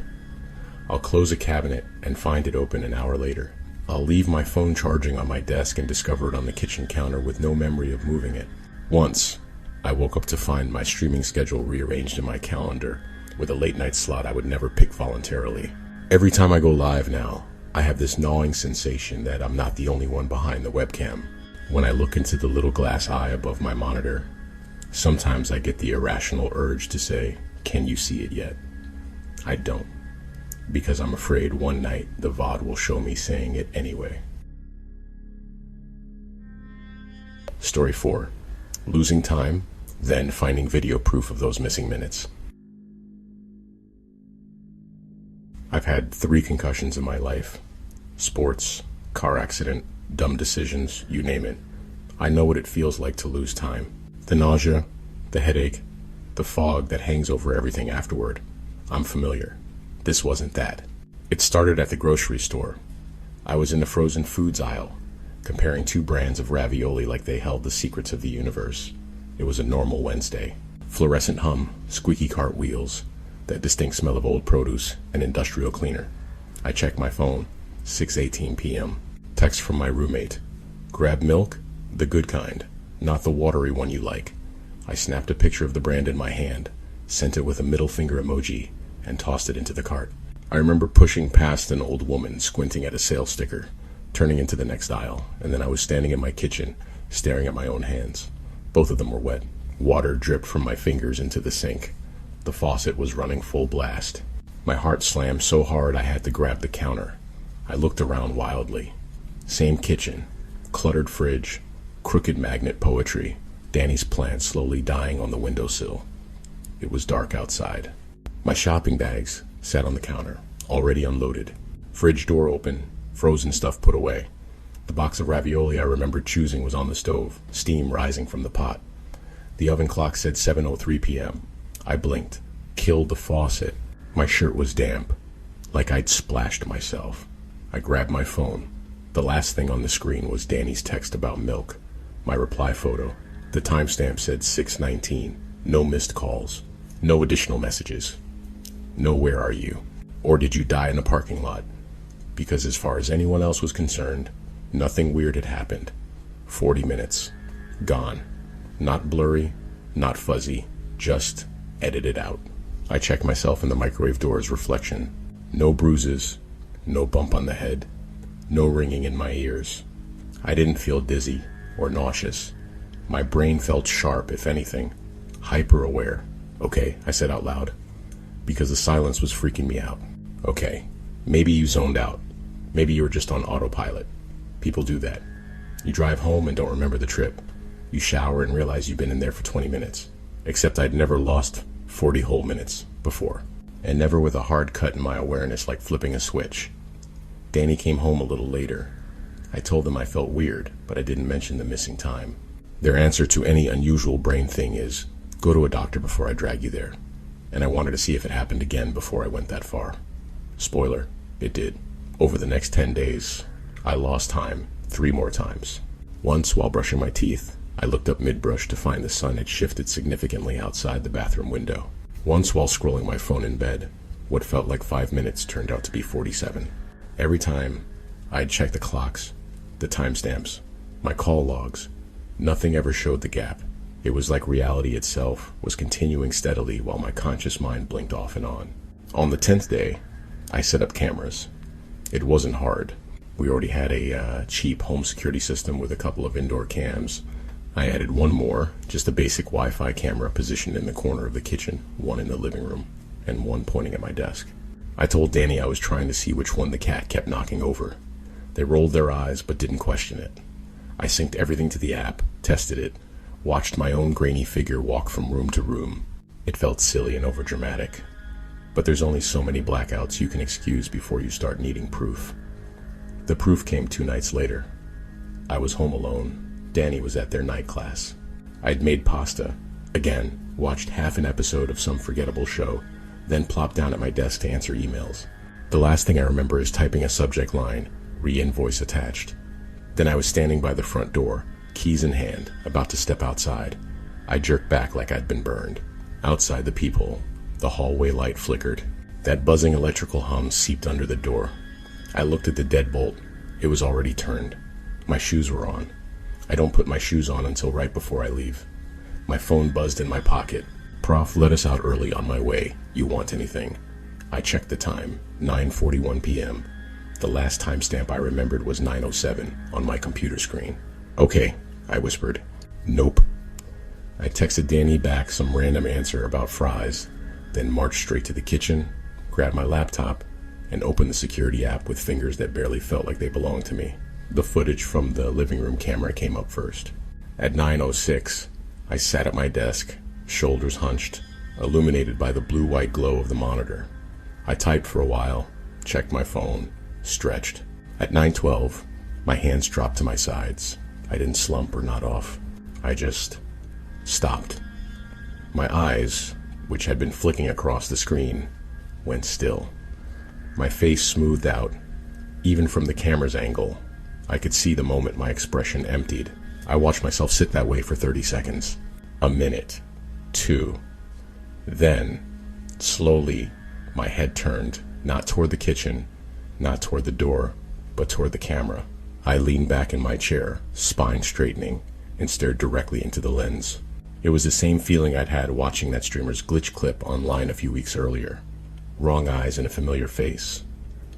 I'll close a cabinet and find it open an hour later. I'll leave my phone charging on my desk and discover it on the kitchen counter with no memory of moving it. Once, I woke up to find my streaming schedule rearranged in my calendar with a late-night slot I would never pick voluntarily. Every time I go live now, I have this gnawing sensation that I'm not the only one behind the webcam. When I look into the little glass eye above my monitor, sometimes I get the irrational urge to say, "Can you see it yet?" I don't, because I'm afraid one night the VOD will show me saying it anyway. Story 4. Losing time, then finding video proof of those missing minutes. I've had 3 concussions in my life. Sports, car accident, dumb decisions, you name it. I know what it feels like to lose time. The nausea, the headache, the fog that hangs over everything afterward. I'm familiar. This wasn't that. It started at the grocery store. I was in the frozen foods aisle, comparing 2 brands of ravioli like they held the secrets of the universe. It was a normal Wednesday. Fluorescent hum, squeaky cart wheels, that distinct smell of old produce, and industrial cleaner. I checked my phone, 6:18 p.m. Text from my roommate. Grab milk, the good kind, not the watery one you like. I snapped a picture of the brand in my hand, sent it with a middle finger emoji, and tossed it into the cart. I remember pushing past an old woman squinting at a sales sticker, turning into the next aisle, and then I was standing in my kitchen, staring at my own hands. Both of them were wet. Water dripped from my fingers into the sink. The faucet was running full blast. My heart slammed so hard I had to grab the counter. I looked around wildly. Same kitchen, cluttered fridge, crooked magnet poetry, Danny's plant slowly dying on the windowsill. It was dark outside. My shopping bags sat on the counter, already unloaded. Fridge door open, frozen stuff put away. The box of ravioli I remembered choosing was on the stove, steam rising from the pot. The oven clock said 7:03 p.m. I blinked, killed the faucet. My shirt was damp, like I'd splashed myself. I grabbed my phone. The last thing on the screen was Danny's text about milk. My reply photo. The timestamp said 6:19. No missed calls. No additional messages. No where are you? Or did you die in a parking lot? Because as far as anyone else was concerned, nothing weird had happened. 40 minutes. Gone. Not blurry, not fuzzy, just edited out. I checked myself in the microwave door's reflection. No bruises, no bump on the head, no ringing in my ears. I didn't feel dizzy or nauseous. My brain felt sharp, if anything, hyper-aware. Okay, I said out loud, because the silence was freaking me out. Okay, maybe you zoned out. Maybe you were just on autopilot. People do that. You drive home and don't remember the trip. You shower and realize you've been in there for 20 minutes. Except I'd never lost 40 whole minutes before. And never with a hard cut in my awareness like flipping a switch. Danny came home a little later. I told them I felt weird, but I didn't mention the missing time. Their answer to any unusual brain thing is, go to a doctor before I drag you there. And I wanted to see if it happened again before I went that far. Spoiler, it did. Over the next 10 days, I lost time 3 more times. Once, while brushing my teeth, I looked up mid-brush to find the sun had shifted significantly outside the bathroom window. Once, while scrolling my phone in bed, what felt like 5 minutes turned out to be 47. Every time, I'd check the clocks, the timestamps, my call logs. Nothing ever showed the gap. It was like reality itself was continuing steadily while my conscious mind blinked off and on. On the 10th day, I set up cameras. It wasn't hard. We already had a cheap home security system with a couple of indoor cams. I added one more, just a basic Wi-Fi camera positioned in the corner of the kitchen, one in the living room, and one pointing at my desk. I told Danny I was trying to see which one the cat kept knocking over. They rolled their eyes but didn't question it. I synced everything to the app, tested it, watched my own grainy figure walk from room to room. It felt silly and overdramatic. But there's only so many blackouts you can excuse before you start needing proof. The proof came 2 nights later. I was home alone. Danny was at their night class. I'd made pasta. Again, watched half an episode of some forgettable show, then plopped down at my desk to answer emails. The last thing I remember is typing a subject line, re-invoice attached. Then I was standing by the front door, keys in hand, about to step outside. I jerked back like I'd been burned. Outside the peephole, the hallway light flickered. That buzzing electrical hum seeped under the door. I looked at the deadbolt. It was already turned. My shoes were on. I don't put my shoes on until right before I leave. My phone buzzed in my pocket. Prof, let us out early on my way. You want anything? I checked the time, 9:41 p.m. The last timestamp I remembered was 9:07 on my computer screen. Okay, I whispered. Nope. I texted Danny back some random answer about fries, then marched straight to the kitchen, grabbed my laptop, and opened the security app with fingers that barely felt like they belonged to me. The footage from the living room camera came up first. At 9:06, I sat at my desk, shoulders hunched, illuminated by the blue-white glow of the monitor. I typed for a while, checked my phone, stretched. At 9:12, my hands dropped to my sides. I didn't slump or nod off. I just stopped. My eyes, which had been flicking across the screen, went still. My face smoothed out. Even from the camera's angle, I could see the moment my expression emptied. I watched myself sit that way for 30 seconds. A minute. 2. Then, slowly, my head turned, not toward the kitchen, not toward the door, but toward the camera. I leaned back in my chair, spine straightening, and stared directly into the lens. It was the same feeling I'd had watching that streamer's glitch clip online a few weeks earlier. Wrong eyes and a familiar face,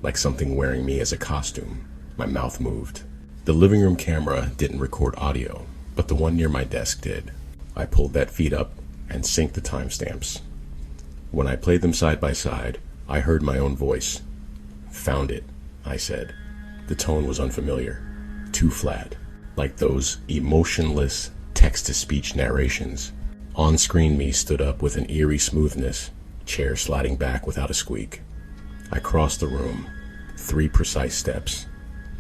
like something wearing me as a costume. My mouth moved. The living room camera didn't record audio, but the one near my desk did. I pulled that feed up and synced the timestamps. When I played them side by side, I heard my own voice. Found it, I said. The tone was unfamiliar, too flat, like those emotionless text-to-speech narrations. On-screen me stood up with an eerie smoothness, chair sliding back without a squeak. I crossed the room, 3 precise steps.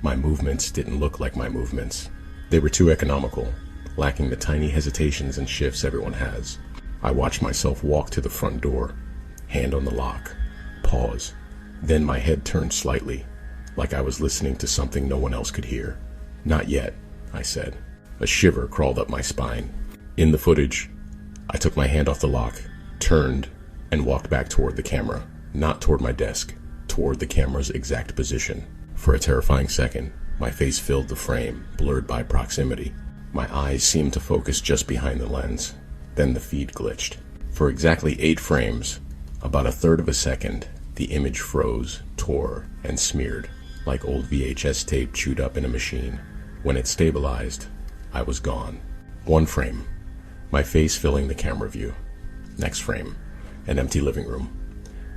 My movements didn't look like my movements. They were too economical, lacking the tiny hesitations and shifts everyone has. I watched myself walk to the front door, hand on the lock, pause. Then my head turned slightly, like I was listening to something no one else could hear. Not yet, I said. A shiver crawled up my spine. In the footage, I took my hand off the lock, turned, and walked back toward the camera. Not toward my desk, toward the camera's exact position. For a terrifying second, my face filled the frame, blurred by proximity. My eyes seemed to focus just behind the lens. Then the feed glitched. For exactly 8 frames, about a third of a second, the image froze, tore, and smeared, like old VHS tape chewed up in a machine. When it stabilized, I was gone. 1 frame, my face filling the camera view. Next frame, an empty living room.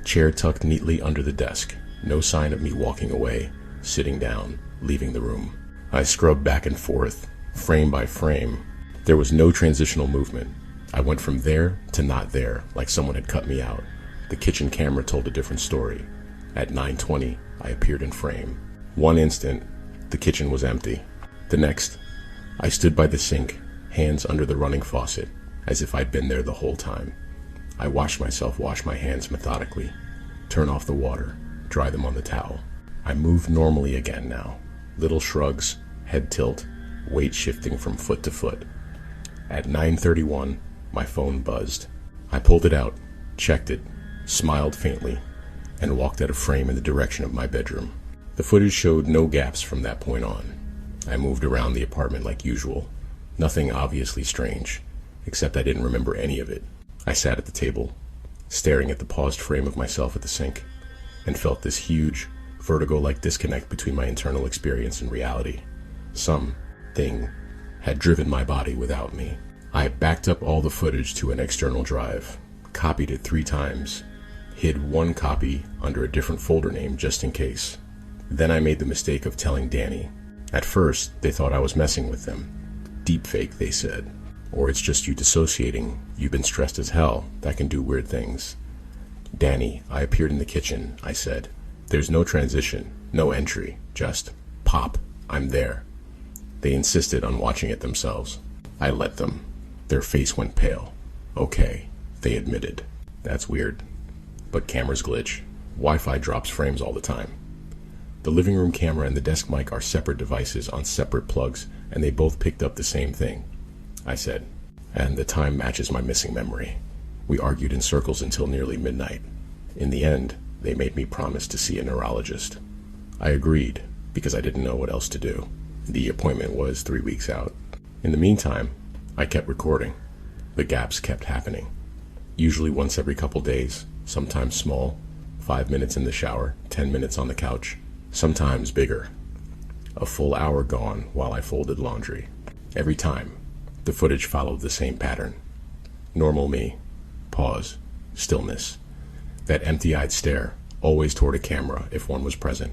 Chair tucked neatly under the desk. No sign of me walking away, sitting down, leaving the room. I scrubbed back and forth, frame by frame. There was no transitional movement. I went from there to not there, like someone had cut me out. The kitchen camera told a different story. At 9:20, I appeared in frame. One instant, the kitchen was empty. The next, I stood by the sink, hands under the running faucet, as if I'd been there the whole time. I watched myself wash my hands methodically, turn off the water, dry them on the towel. I moved normally again now. Little shrugs, head tilt, weight shifting from foot to foot. At 9:31, my phone buzzed. I pulled it out, checked it, smiled faintly, and walked out of frame in the direction of my bedroom. The footage showed no gaps from that point on. I moved around the apartment like usual. Nothing obviously strange, except I didn't remember any of it. I sat at the table, staring at the paused frame of myself at the sink, and felt this huge, vertigo-like disconnect between my internal experience and reality. Something had driven my body without me. I backed up all the footage to an external drive, copied it 3 times, hid one copy under a different folder name just in case. Then I made the mistake of telling Danny. At first, they thought I was messing with them. Deepfake, they said. Or it's just you dissociating. You've been stressed as hell. That can do weird things. Danny, I appeared in the kitchen, I said. There's no transition, no entry, just pop, I'm there. They insisted on watching it themselves. I let them. Their face went pale. Okay, they admitted. That's weird. But cameras glitch. Wi-Fi drops frames all the time. The living room camera and the desk mic are separate devices on separate plugs, and they both picked up the same thing, I said. And the time matches my missing memory. We argued in circles until nearly midnight. In the end, they made me promise to see a neurologist. I agreed, because I didn't know what else to do. The appointment was 3 weeks out. In the meantime, I kept recording. The gaps kept happening. Usually once every couple days, sometimes small, 5 minutes in the shower, 10 minutes on the couch, sometimes bigger. A full hour gone while I folded laundry. Every time, the footage followed the same pattern. Normal me. Pause. Stillness. That empty-eyed stare, always toward a camera if one was present.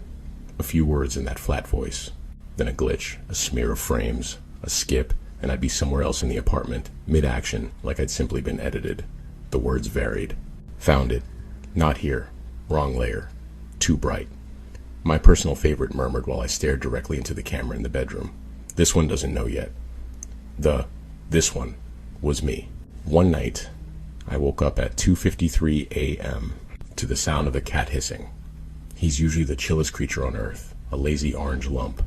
A few words in that flat voice. Then a glitch, a smear of frames, a skip, and I'd be somewhere else in the apartment, mid-action, like I'd simply been edited. The words varied. Found it. Not here. Wrong layer. Too bright. My personal favorite murmured while I stared directly into the camera in the bedroom. This one doesn't know yet. This one was me. One night, I woke up at 2:53 a.m. to the sound of a cat hissing. He's usually the chillest creature on earth, a lazy orange lump.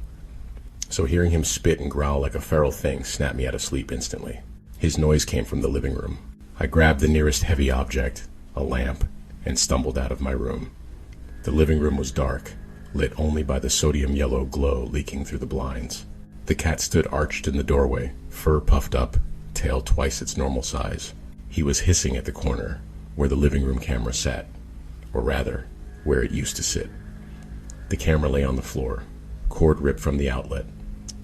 So hearing him spit and growl like a feral thing snapped me out of sleep instantly. His noise came from the living room. I grabbed the nearest heavy object, a lamp, and stumbled out of my room. The living room was dark, lit only by the sodium yellow glow leaking through the blinds. The cat stood arched in the doorway, fur puffed up, tail twice its normal size. He was hissing at the corner, where the living room camera sat, or rather, where it used to sit. The camera lay on the floor, cord ripped from the outlet,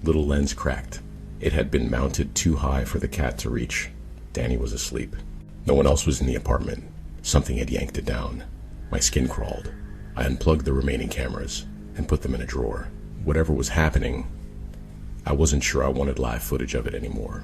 little lens cracked. It had been mounted too high for the cat to reach. Danny was asleep. No one else was in the apartment. Something had yanked it down. My skin crawled. I unplugged the remaining cameras and put them in a drawer. Whatever was happening, I wasn't sure I wanted live footage of it anymore.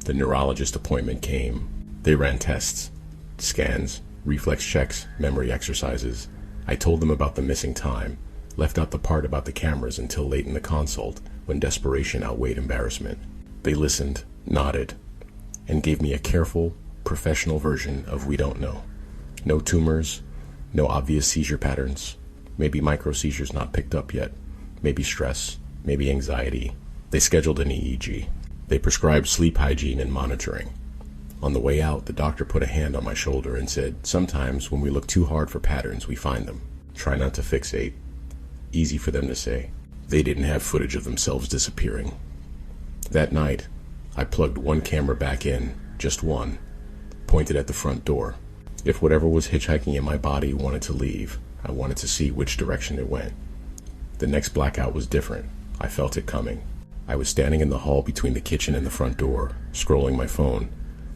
The neurologist appointment came. They ran tests, scans, reflex checks, memory exercises. I told them about the missing time, left out the part about the cameras until late in the consult when desperation outweighed embarrassment. They listened, nodded, and gave me a careful, professional version of we don't know. No tumors, no obvious seizure patterns, maybe micro seizures not picked up yet, maybe stress, maybe anxiety. They scheduled an EEG. They prescribed sleep hygiene and monitoring. On the way out, the doctor put a hand on my shoulder and said, sometimes when we look too hard for patterns, we find them. Try not to fixate. Easy for them to say. They didn't have footage of themselves disappearing. That night, I plugged one camera back in, just one, pointed at the front door. If whatever was hitchhiking in my body wanted to leave, I wanted to see which direction it went. The next blackout was different. I felt it coming. I was standing in the hall between the kitchen and the front door, scrolling my phone,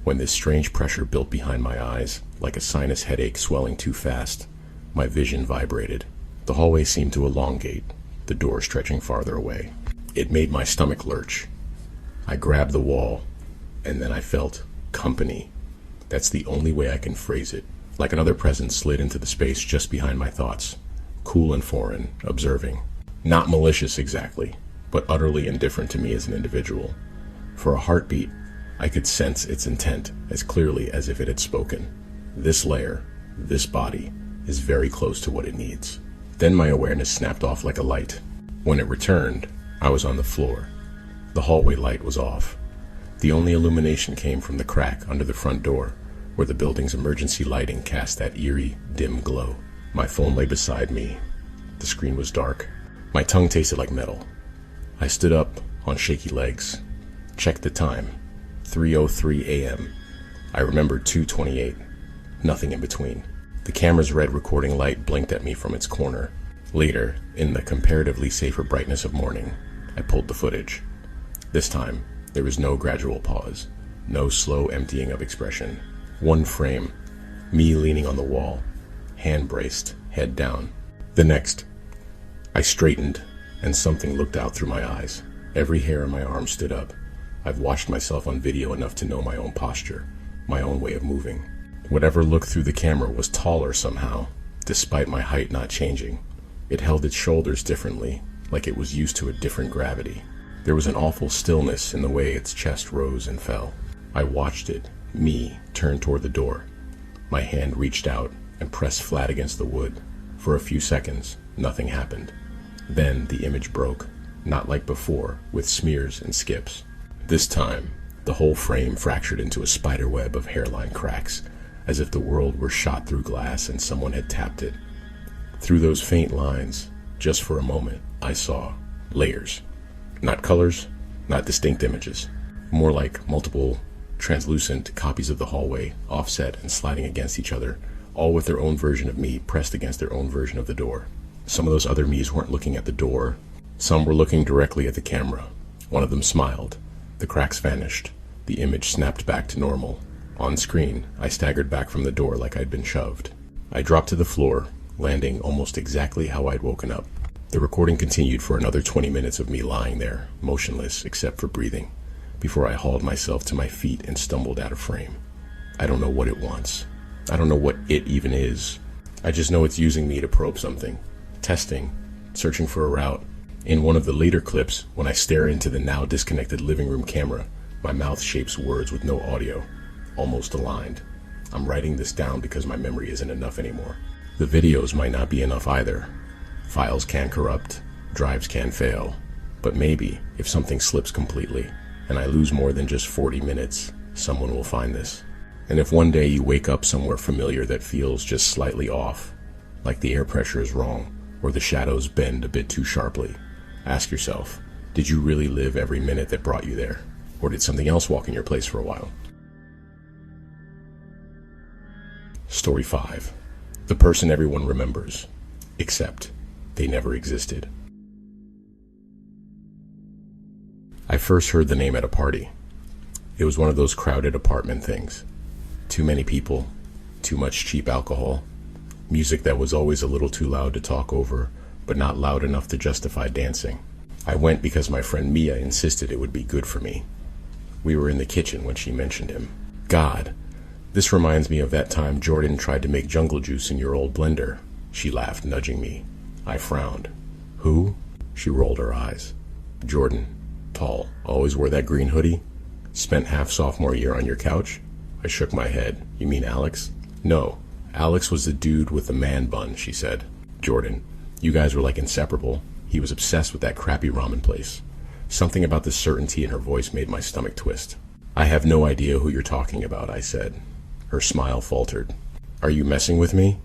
when this strange pressure built behind my eyes, like a sinus headache swelling too fast. My vision vibrated. The hallway seemed to elongate, the door stretching farther away. It made my stomach lurch. I grabbed the wall, and then I felt company. That's the only way I can phrase it. Like another presence slid into the space just behind my thoughts. Cool and foreign, observing. Not malicious exactly, but utterly indifferent to me as an individual. For a heartbeat, I could sense its intent as clearly as if it had spoken. This layer, this body, is very close to what it needs. Then my awareness snapped off like a light. When it returned, I was on the floor. The hallway light was off. The only illumination came from the crack under the front door, where the building's emergency lighting cast that eerie, dim glow. My phone lay beside me. The screen was dark. My tongue tasted like metal. I stood up on shaky legs, checked the time, 3:03 a.m. I remembered 2:28, nothing in between. The camera's red recording light blinked at me from its corner. Later, in the comparatively safer brightness of morning, I pulled the footage. This time, there was no gradual pause, no slow emptying of expression. One frame, me leaning on the wall, hand braced, head down. The next, I straightened, and something looked out through my eyes. Every hair on my arm stood up. I've watched myself on video enough to know my own posture, my own way of moving. Whatever looked through the camera was taller somehow, despite my height not changing. It held its shoulders differently, like it was used to a different gravity. There was an awful stillness in the way its chest rose and fell. I watched it, me, turn toward the door. My hand reached out and pressed flat against the wood. For a few seconds, nothing happened. Then the image broke, not like before, with smears and skips. This time, the whole frame fractured into a spider web of hairline cracks, as if the world were shot through glass and someone had tapped it. Through those faint lines, just for a moment, I saw layers. Not colors, not distinct images. More like multiple translucent copies of the hallway, offset and sliding against each other, all with their own version of me pressed against their own version of the door. Some of those other me's weren't looking at the door. Some were looking directly at the camera. One of them smiled. The cracks vanished. The image snapped back to normal. On screen, I staggered back from the door like I'd been shoved. I dropped to the floor, landing almost exactly how I'd woken up. The recording continued for another 20 minutes of me lying there, motionless except for breathing, before I hauled myself to my feet and stumbled out of frame. I don't know what it wants. I don't know what it even is. I just know it's using me to probe something. Testing, searching for a route. In one of the later clips, when I stare into the now disconnected living room camera, my mouth shapes words with no audio, almost aligned. I'm writing this down because my memory isn't enough anymore. The videos might not be enough either. Files can corrupt, drives can fail, but maybe if something slips completely, and I lose more than just 40 minutes, someone will find this. And if one day you wake up somewhere familiar that feels just slightly off, like the air pressure is wrong, or the shadows bend a bit too sharply, ask yourself, did you really live every minute that brought you there? Or did something else walk in your place for a while? Story 5. The person everyone remembers, except they never existed. I first heard the name at a party. It was one of those crowded apartment things. Too many people, too much cheap alcohol, music that was always a little too loud to talk over, but not loud enough to justify dancing. I went because my friend Mia insisted it would be good for me. We were in the kitchen when she mentioned him. God, this reminds me of that time Jordan tried to make jungle juice in your old blender. She laughed, nudging me. I frowned. Who? She rolled her eyes. Jordan. Tall. Always wore that green hoodie? Spent half sophomore year on your couch? I shook my head. You mean Alex? No. Alex was the dude with the man bun, she said. Jordan. You guys were like inseparable. He was obsessed with that crappy ramen place. Something about the certainty in her voice made my stomach twist. I have no idea who you're talking about, I said. Her smile faltered. Are you messing with me?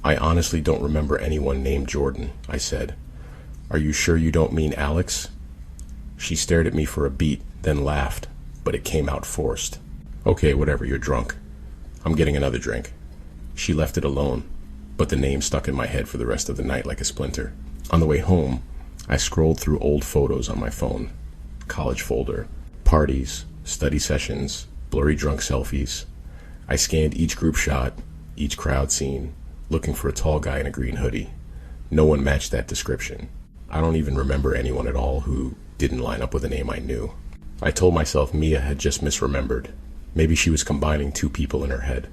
I honestly don't remember anyone named Jordan, I said. Are you sure you don't mean Alex? She stared at me for a beat, then laughed, but it came out forced. Okay, whatever, you're drunk. I'm getting another drink. She left it alone, but the name stuck in my head for the rest of the night like a splinter. On the way home, I scrolled through old photos on my phone. College folder, parties, study sessions, blurry drunk selfies. I scanned each group shot, each crowd scene, looking for a tall guy in a green hoodie. No one matched that description. I don't even remember anyone at all who didn't line up with a name I knew. I told myself Mia had just misremembered. Maybe she was combining two people in her head.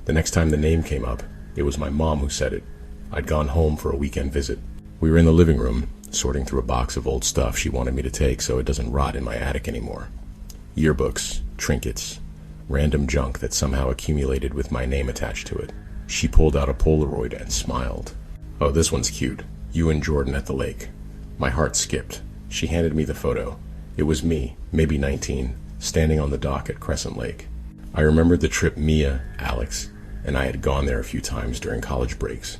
The next time the name came up, it was my mom who said it. I'd gone home for a weekend visit. We were in the living room, sorting through a box of old stuff she wanted me to take so it doesn't rot in my attic anymore. Yearbooks, trinkets, random junk that somehow accumulated with my name attached to it. She pulled out a Polaroid and smiled. "Oh, this one's cute. You and Jordan at the lake." My heart skipped. She handed me the photo. It was me, maybe 19, standing on the dock at Crescent Lake. I remembered the trip Mia, Alex, and I had gone there a few times during college breaks.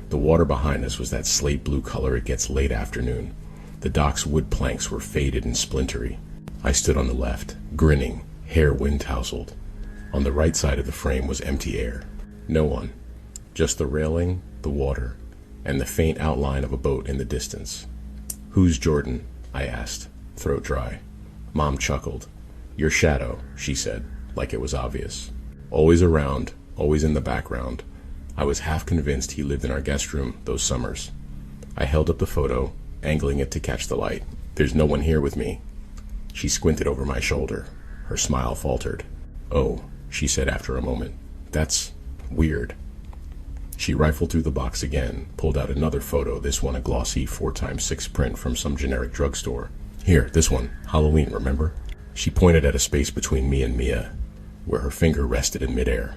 The water behind us was that slate blue color it gets late afternoon. The dock's wood planks were faded and splintery. I stood on the left, grinning, hair wind-tousled. On the right side of the frame was empty air. No one. Just the railing, the water, and the faint outline of a boat in the distance. "Who's Jordan?" I asked, throat dry. Mom chuckled. "Your shadow," she said, like it was obvious. "Always around, always in the background." I was half convinced he lived in our guest room those summers. I held up the photo, angling it to catch the light. "There's no one here with me." She squinted over my shoulder. Her smile faltered. "Oh," she said after a moment. "That's weird." She rifled through the box again, pulled out another photo, this one a glossy 4x6 print from some generic drugstore. "Here, this one. Halloween, remember?" She pointed at a space between me and Mia, where her finger rested in midair.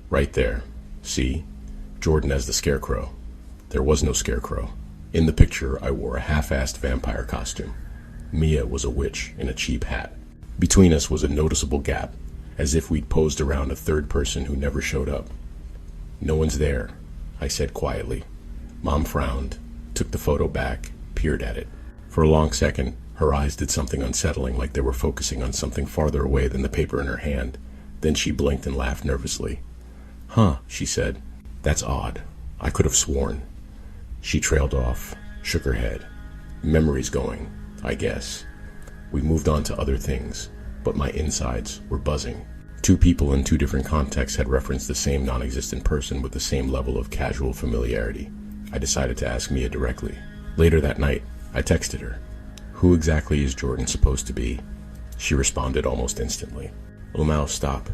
"Right there. See? Jordan as the scarecrow." There was no scarecrow. In the picture, I wore a half-assed vampire costume. Mia was a witch in a cheap hat. Between us was a noticeable gap, as if we'd posed around a third person who never showed up. "No one's there," I said quietly. Mom frowned, took the photo back, peered at it. For a long second, her eyes did something unsettling, like they were focusing on something farther away than the paper in her hand. Then she blinked and laughed nervously. "Huh," she said. "That's odd. I could have sworn." She trailed off, shook her head. "Memory's going, I guess." We moved on to other things, but my insides were buzzing. Two people in two different contexts had referenced the same non-existent person with the same level of casual familiarity. I decided to ask Mia directly. Later that night, I texted her. "Who exactly is Jordan supposed to be?" She responded almost instantly. "Umau, stop.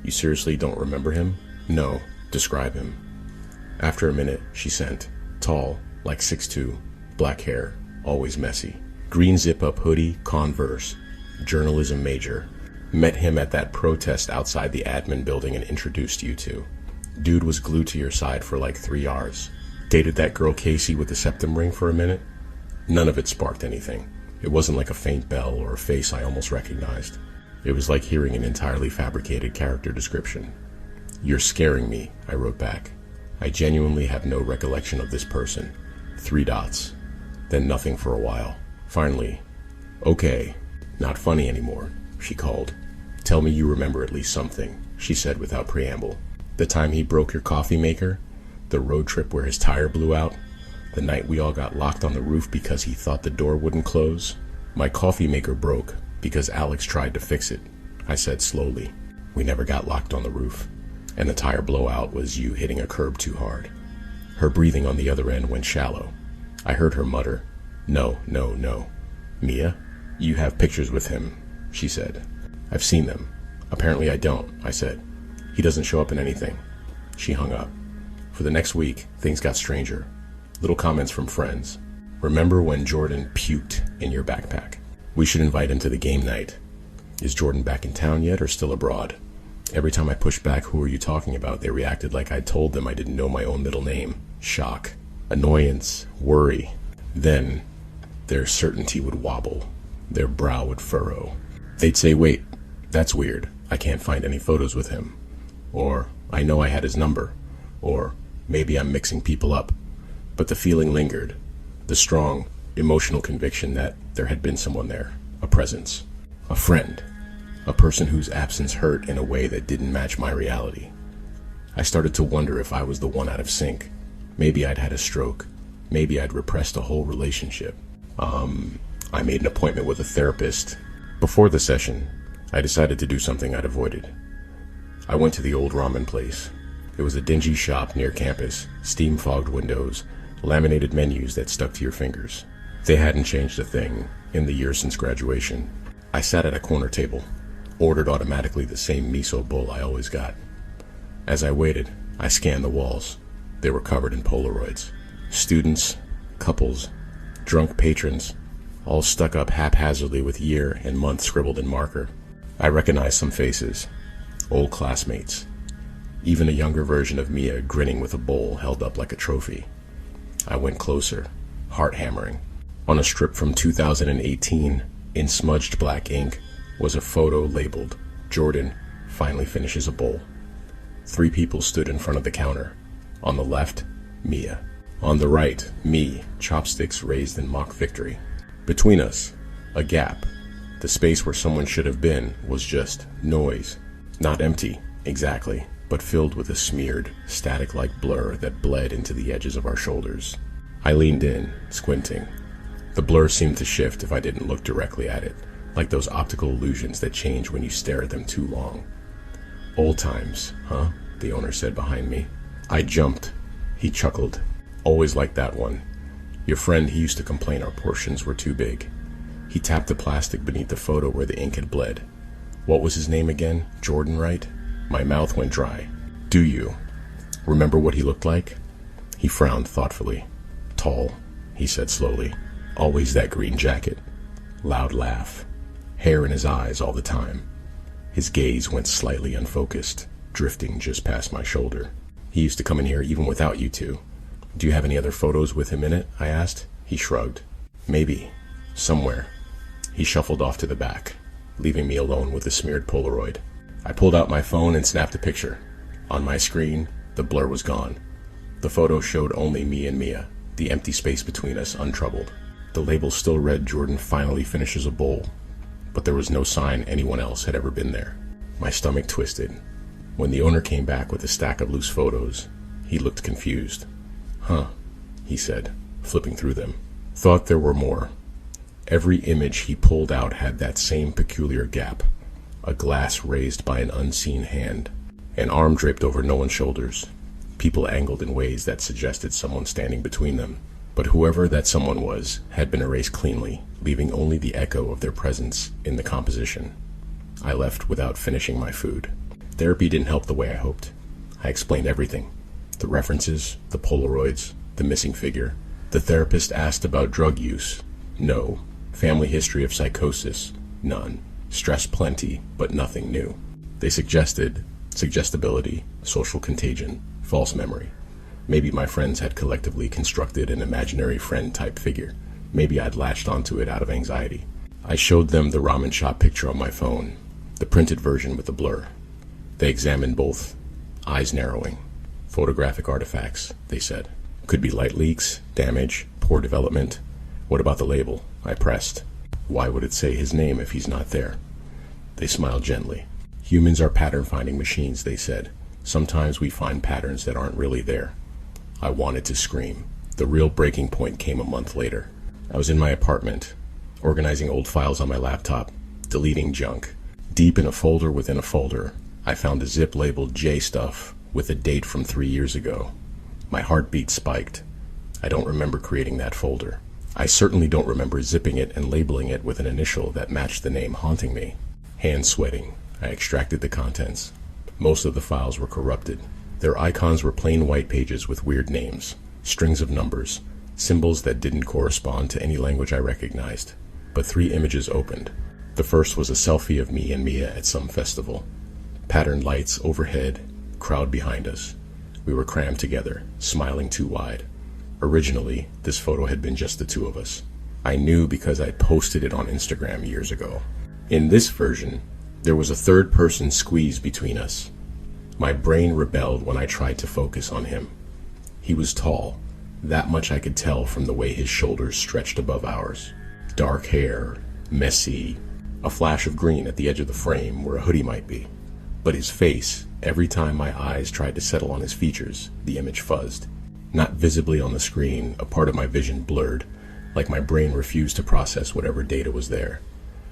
You seriously don't remember him?" "No. Describe him." After a minute, she sent. Tall, like 6'2", black hair, always messy. Green zip-up hoodie, Converse, journalism major. Met him at that protest outside the admin building and introduced you to. Dude was glued to your side for like 3 hours. Dated that girl Casey with the septum ring for a minute. None of it sparked anything. It wasn't like a faint bell or a face I almost recognized. It was like hearing an entirely fabricated character description. "You're scaring me," I wrote back. "I genuinely have no recollection of this person." 3 dots. Then nothing for a while. Finally, "Okay, not funny anymore," she called. "Tell me you remember at least something," she said without preamble. "The time he broke your coffee maker? The road trip where his tire blew out? The night we all got locked on the roof because he thought the door wouldn't close?" "My coffee maker broke because Alex tried to fix it," I said slowly. "We never got locked on the roof. And the tire blowout was you hitting a curb too hard." Her breathing on the other end went shallow. I heard her mutter, "No, no, no." "Mia, you have pictures with him," she said. "I've seen them." "Apparently I don't," I said. "He doesn't show up in anything." She hung up. For the next week, things got stranger. Little comments from friends. "Remember when Jordan puked in your backpack? We should invite him to the game night." "Is Jordan back in town yet or still abroad?" Every time I pushed back, "Who are you talking about?" they reacted like I'd told them I didn't know my own middle name. Shock, annoyance, worry. Then their certainty would wobble. Their brow would furrow. They'd say, "Wait, that's weird. I can't find any photos with him." Or, "I know I had his number." Or, "Maybe I'm mixing people up." But the feeling lingered. The strong, emotional conviction that there had been someone there. A presence. A friend. A person whose absence hurt in a way that didn't match my reality. I started to wonder if I was the one out of sync. Maybe I'd had a stroke. Maybe I'd repressed a whole relationship. I made an appointment with a therapist. Before the session, I decided to do something I'd avoided. I went to the old ramen place. It was a dingy shop near campus, steam-fogged windows, laminated menus that stuck to your fingers. They hadn't changed a thing in the year since graduation. I sat at a corner table, ordered automatically the same miso bowl I always got. As I waited, I scanned the walls. They were covered in Polaroids. Students, couples, drunk patrons, all stuck up haphazardly with year and month scribbled in marker. I recognized some faces, old classmates, even a younger version of Mia grinning with a bowl held up like a trophy. I went closer, heart hammering. On a strip from 2018, in smudged black ink, was a photo labeled, "Jordan finally finishes a bowl." 3 people stood in front of the counter. On the left, Mia. On the right, me, chopsticks raised in mock victory. Between us, a gap. The space where someone should have been was just noise. Not empty, exactly, but filled with a smeared, static-like blur that bled into the edges of our shoulders. I leaned in, squinting. The blur seemed to shift if I didn't look directly at it, like those optical illusions that change when you stare at them too long. "Old times, huh?" the owner said behind me. I jumped. He chuckled. "Always like that one. Your friend, he used to complain our portions were too big." He tapped the plastic beneath the photo where the ink had bled. "What was his name again? Jordan, right?" My mouth went dry. "Do you remember what he looked like?" He frowned thoughtfully. "Tall," he said slowly. "Always that green jacket." Loud laugh. Hair in his eyes all the time. His gaze went slightly unfocused, drifting just past my shoulder. "He used to come in here even without you two. Do you have any other photos with him in it?" I asked. He shrugged. "Maybe. Somewhere." He shuffled off to the back, leaving me alone with the smeared Polaroid. I pulled out my phone and snapped a picture. On my screen, the blur was gone. The photo showed only me and Mia, the empty space between us untroubled. The label still read "Jordan finally finishes a bowl," but there was no sign anyone else had ever been there. My stomach twisted. When the owner came back with a stack of loose photos, he looked confused. "Huh," he said, flipping through them. "Thought there were more." Every image he pulled out had that same peculiar gap, a glass raised by an unseen hand, an arm draped over no one's shoulders, people angled in ways that suggested someone standing between them. But whoever that someone was had been erased cleanly, leaving only the echo of their presence in the composition. I left without finishing my food. Therapy didn't help the way I hoped. I explained everything. The references, the Polaroids, the missing figure. The therapist asked about drug use. No. Family history of psychosis. None. Stress plenty, but nothing new. They suggested suggestibility, social contagion, false memory. Maybe my friends had collectively constructed an imaginary friend-type figure. Maybe I'd latched onto it out of anxiety. I showed them the ramen shop picture on my phone, the printed version with the blur. They examined both, eyes narrowing. "Photographic artifacts," they said. "Could be light leaks, damage, poor development." "What about the label?" I pressed. "Why would it say his name if he's not there?" They smiled gently. "Humans are pattern-finding machines," they said. "Sometimes we find patterns that aren't really there." I wanted to scream. The real breaking point came a month later. I was in my apartment, organizing old files on my laptop, deleting junk. Deep in a folder within a folder, I found a zip labeled J stuff with a date from 3 years ago. My heartbeat spiked. I don't remember creating that folder. I certainly don't remember zipping it and labeling it with an initial that matched the name haunting me. Hands sweating, I extracted the contents. Most of the files were corrupted. Their icons were plain white pages with weird names, strings of numbers, symbols that didn't correspond to any language I recognized. But 3 images opened. The first was a selfie of me and Mia at some festival. Patterned lights overhead, crowd behind us. We were crammed together, smiling too wide. Originally, this photo had been just the 2 of us. I knew because I posted it on Instagram years ago. In this version, there was a third person squeezed between us. My brain rebelled when I tried to focus on him. He was tall. That much I could tell from the way his shoulders stretched above ours. Dark hair, messy, a flash of green at the edge of the frame where a hoodie might be. But his face, every time my eyes tried to settle on his features, the image fuzzed. Not visibly on the screen, a part of my vision blurred, like my brain refused to process whatever data was there.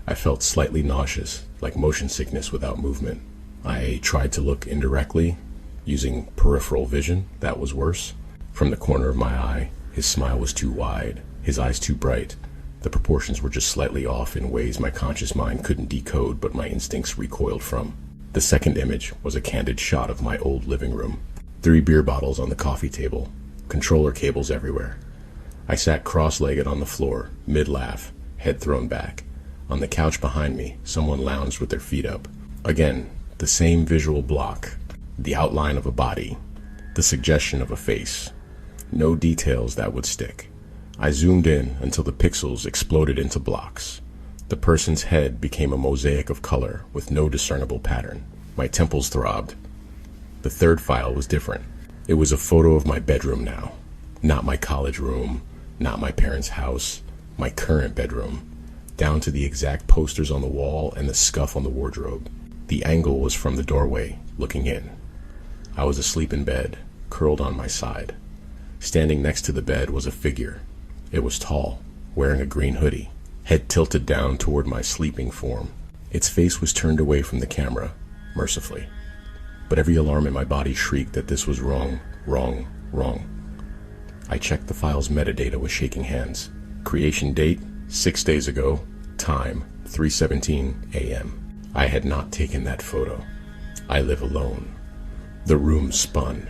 I felt slightly nauseous, like motion sickness without movement. I tried to look indirectly, using peripheral vision. That was worse. From the corner of my eye, his smile was too wide, his eyes too bright. The proportions were just slightly off in ways my conscious mind couldn't decode, but my instincts recoiled from. The second image was a candid shot of my old living room. 3 beer bottles on the coffee table, controller cables everywhere. I sat cross-legged on the floor, mid-laugh, head thrown back. On the couch behind me, someone lounged with their feet up. Again, the same visual block. The outline of a body. The suggestion of a face. No details that would stick. I zoomed in until the pixels exploded into blocks. The person's head became a mosaic of color with no discernible pattern. My temples throbbed. The third file was different. It was a photo of my bedroom now. Not my college room, not my parents' house, my current bedroom, down to the exact posters on the wall and the scuff on the wardrobe. The angle was from the doorway, looking in. I was asleep in bed, curled on my side. Standing next to the bed was a figure. It was tall, wearing a green hoodie, head tilted down toward my sleeping form. Its face was turned away from the camera, mercifully. But every alarm in my body shrieked that this was wrong, wrong, wrong. I checked the file's metadata with shaking hands. Creation date, 6 days ago. Time, 3:17 a.m. I had not taken that photo. I live alone. The room spun.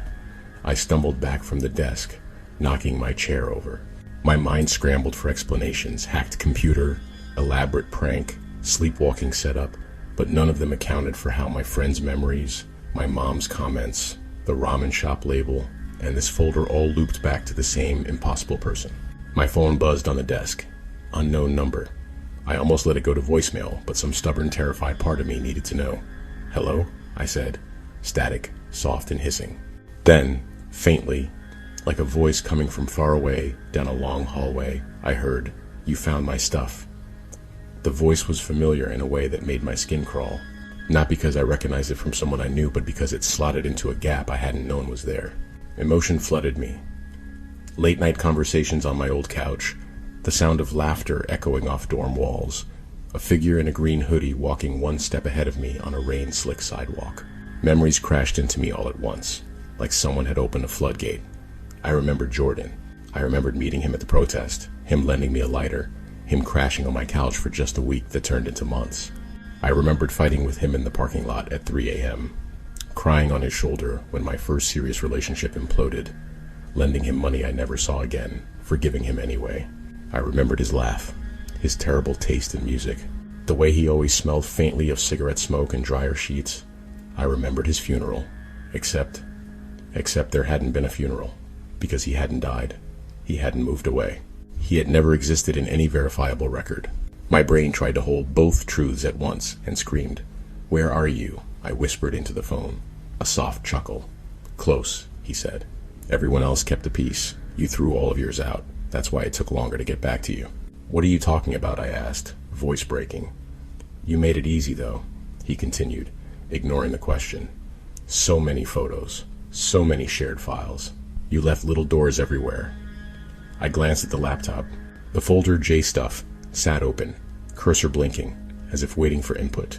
I stumbled back from the desk, knocking my chair over. My mind scrambled for explanations, hacked computer, elaborate prank, sleepwalking setup, but none of them accounted for how my friends' memories, my mom's comments, the ramen shop label, and this folder all looped back to the same impossible person. My phone buzzed on the desk. Unknown number. I almost let it go to voicemail, but some stubborn, terrified part of me needed to know. "Hello?" I said. Static, soft and hissing. Then, faintly, like a voice coming from far away down a long hallway, I heard, "You found my stuff." The voice was familiar in a way that made my skin crawl. Not because I recognized it from someone I knew, but because it slotted into a gap I hadn't known was there. Emotion flooded me. Late-night conversations on my old couch, the sound of laughter echoing off dorm walls, a figure in a green hoodie walking one step ahead of me on a rain-slick sidewalk. Memories crashed into me all at once, like someone had opened a floodgate. I remembered Jordan. I remembered meeting him at the protest, him lending me a lighter, him crashing on my couch for just a week that turned into months. I remembered fighting with him in the parking lot at 3 a.m., crying on his shoulder when my first serious relationship imploded, lending him money I never saw again, forgiving him anyway. I remembered his laugh, his terrible taste in music, the way he always smelled faintly of cigarette smoke and dryer sheets. I remembered his funeral, except there hadn't been a funeral, because he hadn't died. He hadn't moved away. He had never existed in any verifiable record. My brain tried to hold both truths at once and screamed. "Where are you?" I whispered into the phone. A soft chuckle. "Close," he said. "Everyone else kept the peace. You threw all of yours out. That's why it took longer to get back to you." "What are you talking about?" I asked, voice breaking. "You made it easy, though," he continued, ignoring the question. "So many photos. So many shared files. You left little doors everywhere." I glanced at the laptop. The folder J stuff sat open, cursor blinking, as if waiting for input.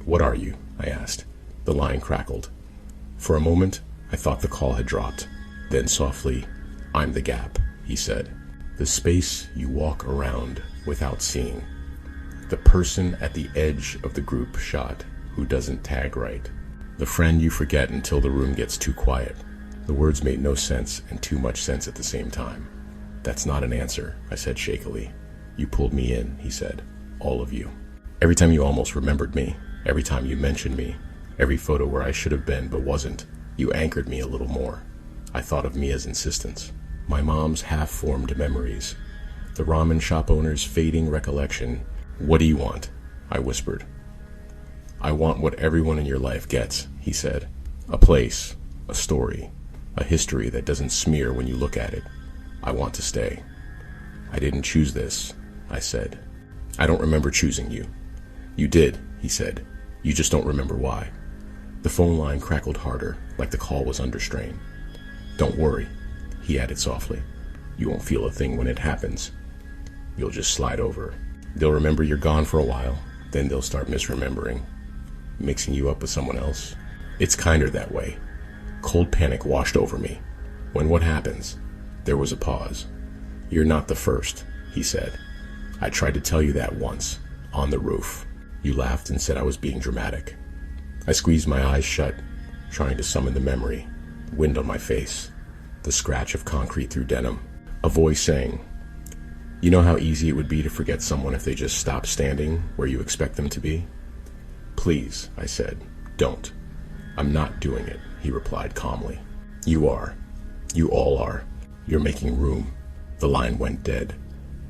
"What are you?" I asked. The line crackled. For a moment, I thought the call had dropped. Then softly, "I'm the gap," he said. "The space you walk around without seeing. The person at the edge of the group shot who doesn't tag right. The friend you forget until the room gets too quiet." The words made no sense and too much sense at the same time. "That's not an answer," I said shakily. "You pulled me in," he said. "All of you. Every time you almost remembered me, every time you mentioned me, every photo where I should have been but wasn't, you anchored me a little more. I thought of Mia's insistence, my mom's half-formed memories, the ramen shop owner's fading recollection. What do you want?" I whispered. "I want what everyone in your life gets," he said. "A place, a story, a history that doesn't smear when you look at it. I want to stay." "I didn't choose this," I said. "I don't remember choosing you." "You did," he said. "You just don't remember why." The phone line crackled harder, like the call was under strain. "Don't worry," he added softly. "You won't feel a thing when it happens. You'll just slide over. They'll remember you're gone for a while, then they'll start misremembering, mixing you up with someone else. It's kinder that way." Cold panic washed over me. "When what happens?" There was a pause. "You're not the first," he said. "I tried to tell you that once, on the roof. You laughed and said I was being dramatic." I squeezed my eyes shut, trying to summon the memory. Wind on my face, the scratch of concrete through denim. A voice saying, You know how easy it would be to forget someone if they just stopped standing where you expect them to be? Please, I said, don't. I'm not doing it, he replied calmly. You are. You all are. You're making room. The line went dead.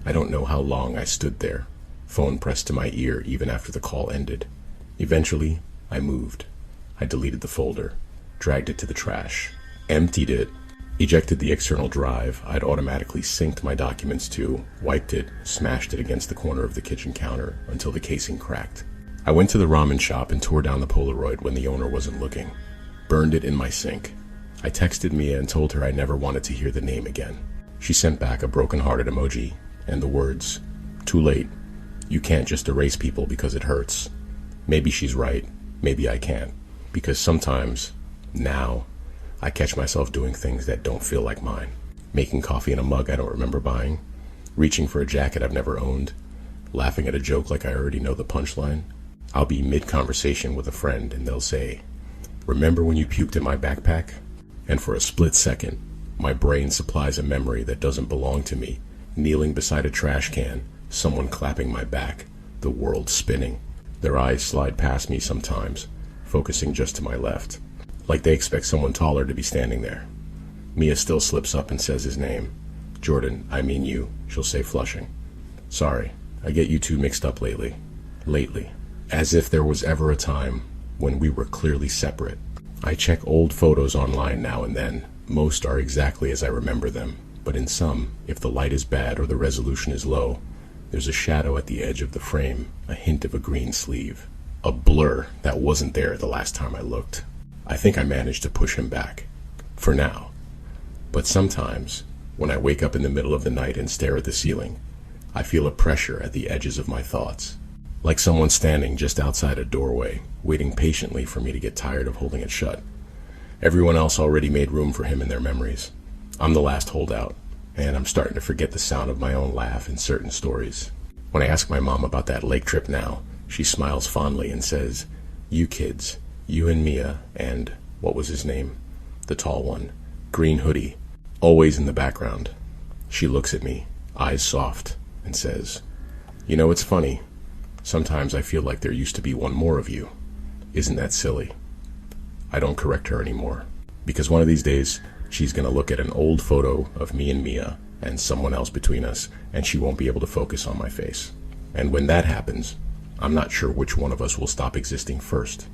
I don't know how long I stood there, phone pressed to my ear even after the call ended. Eventually, I moved. I deleted the folder, dragged it to the trash, emptied it, ejected the external drive I'd automatically synced my documents to, wiped it, smashed it against the corner of the kitchen counter until the casing cracked. I went to the ramen shop and tore down the Polaroid when the owner wasn't looking. Burned it in my sink. I texted Mia and told her I never wanted to hear the name again. She sent back a broken-hearted emoji and the words, "Too late. You can't just erase people because it hurts." Maybe she's right. Maybe I can't. Because sometimes, now, I catch myself doing things that don't feel like mine. Making coffee in a mug I don't remember buying. Reaching for a jacket I've never owned. Laughing at a joke like I already know the punchline. I'll be mid-conversation with a friend and they'll say, "Remember when you puked in my backpack?" And for a split second, my brain supplies a memory that doesn't belong to me. Kneeling beside a trash can, someone clapping my back, the world spinning. Their eyes slide past me sometimes, focusing just to my left. Like they expect someone taller to be standing there. Mia still slips up and says his name. "Jordan, I mean you," she'll say, flushing. "Sorry, I get you two mixed up lately." Lately. As if there was ever a time when we were clearly separate. I check old photos online now and then. Most are exactly as I remember them, but in some, if the light is bad or the resolution is low, there's a shadow at the edge of the frame, a hint of a green sleeve. A blur that wasn't there the last time I looked. I think I managed to push him back. For now. But sometimes, when I wake up in the middle of the night and stare at the ceiling, I feel a pressure at the edges of my thoughts. Like someone standing just outside a doorway, waiting patiently for me to get tired of holding it shut. Everyone else already made room for him in their memories. I'm the last holdout, and I'm starting to forget the sound of my own laugh in certain stories. When I ask my mom about that lake trip now, she smiles fondly and says, "You kids, you and Mia, and, what was his name? The tall one. Green hoodie. Always in the background." She looks at me, eyes soft, and says, "You know, it's funny. Sometimes I feel like there used to be one more of you. Isn't that silly?" I don't correct her anymore, because one of these days, she's going to look at an old photo of me and Mia and someone else between us, and she won't be able to focus on my face. And when that happens, I'm not sure which one of us will stop existing first.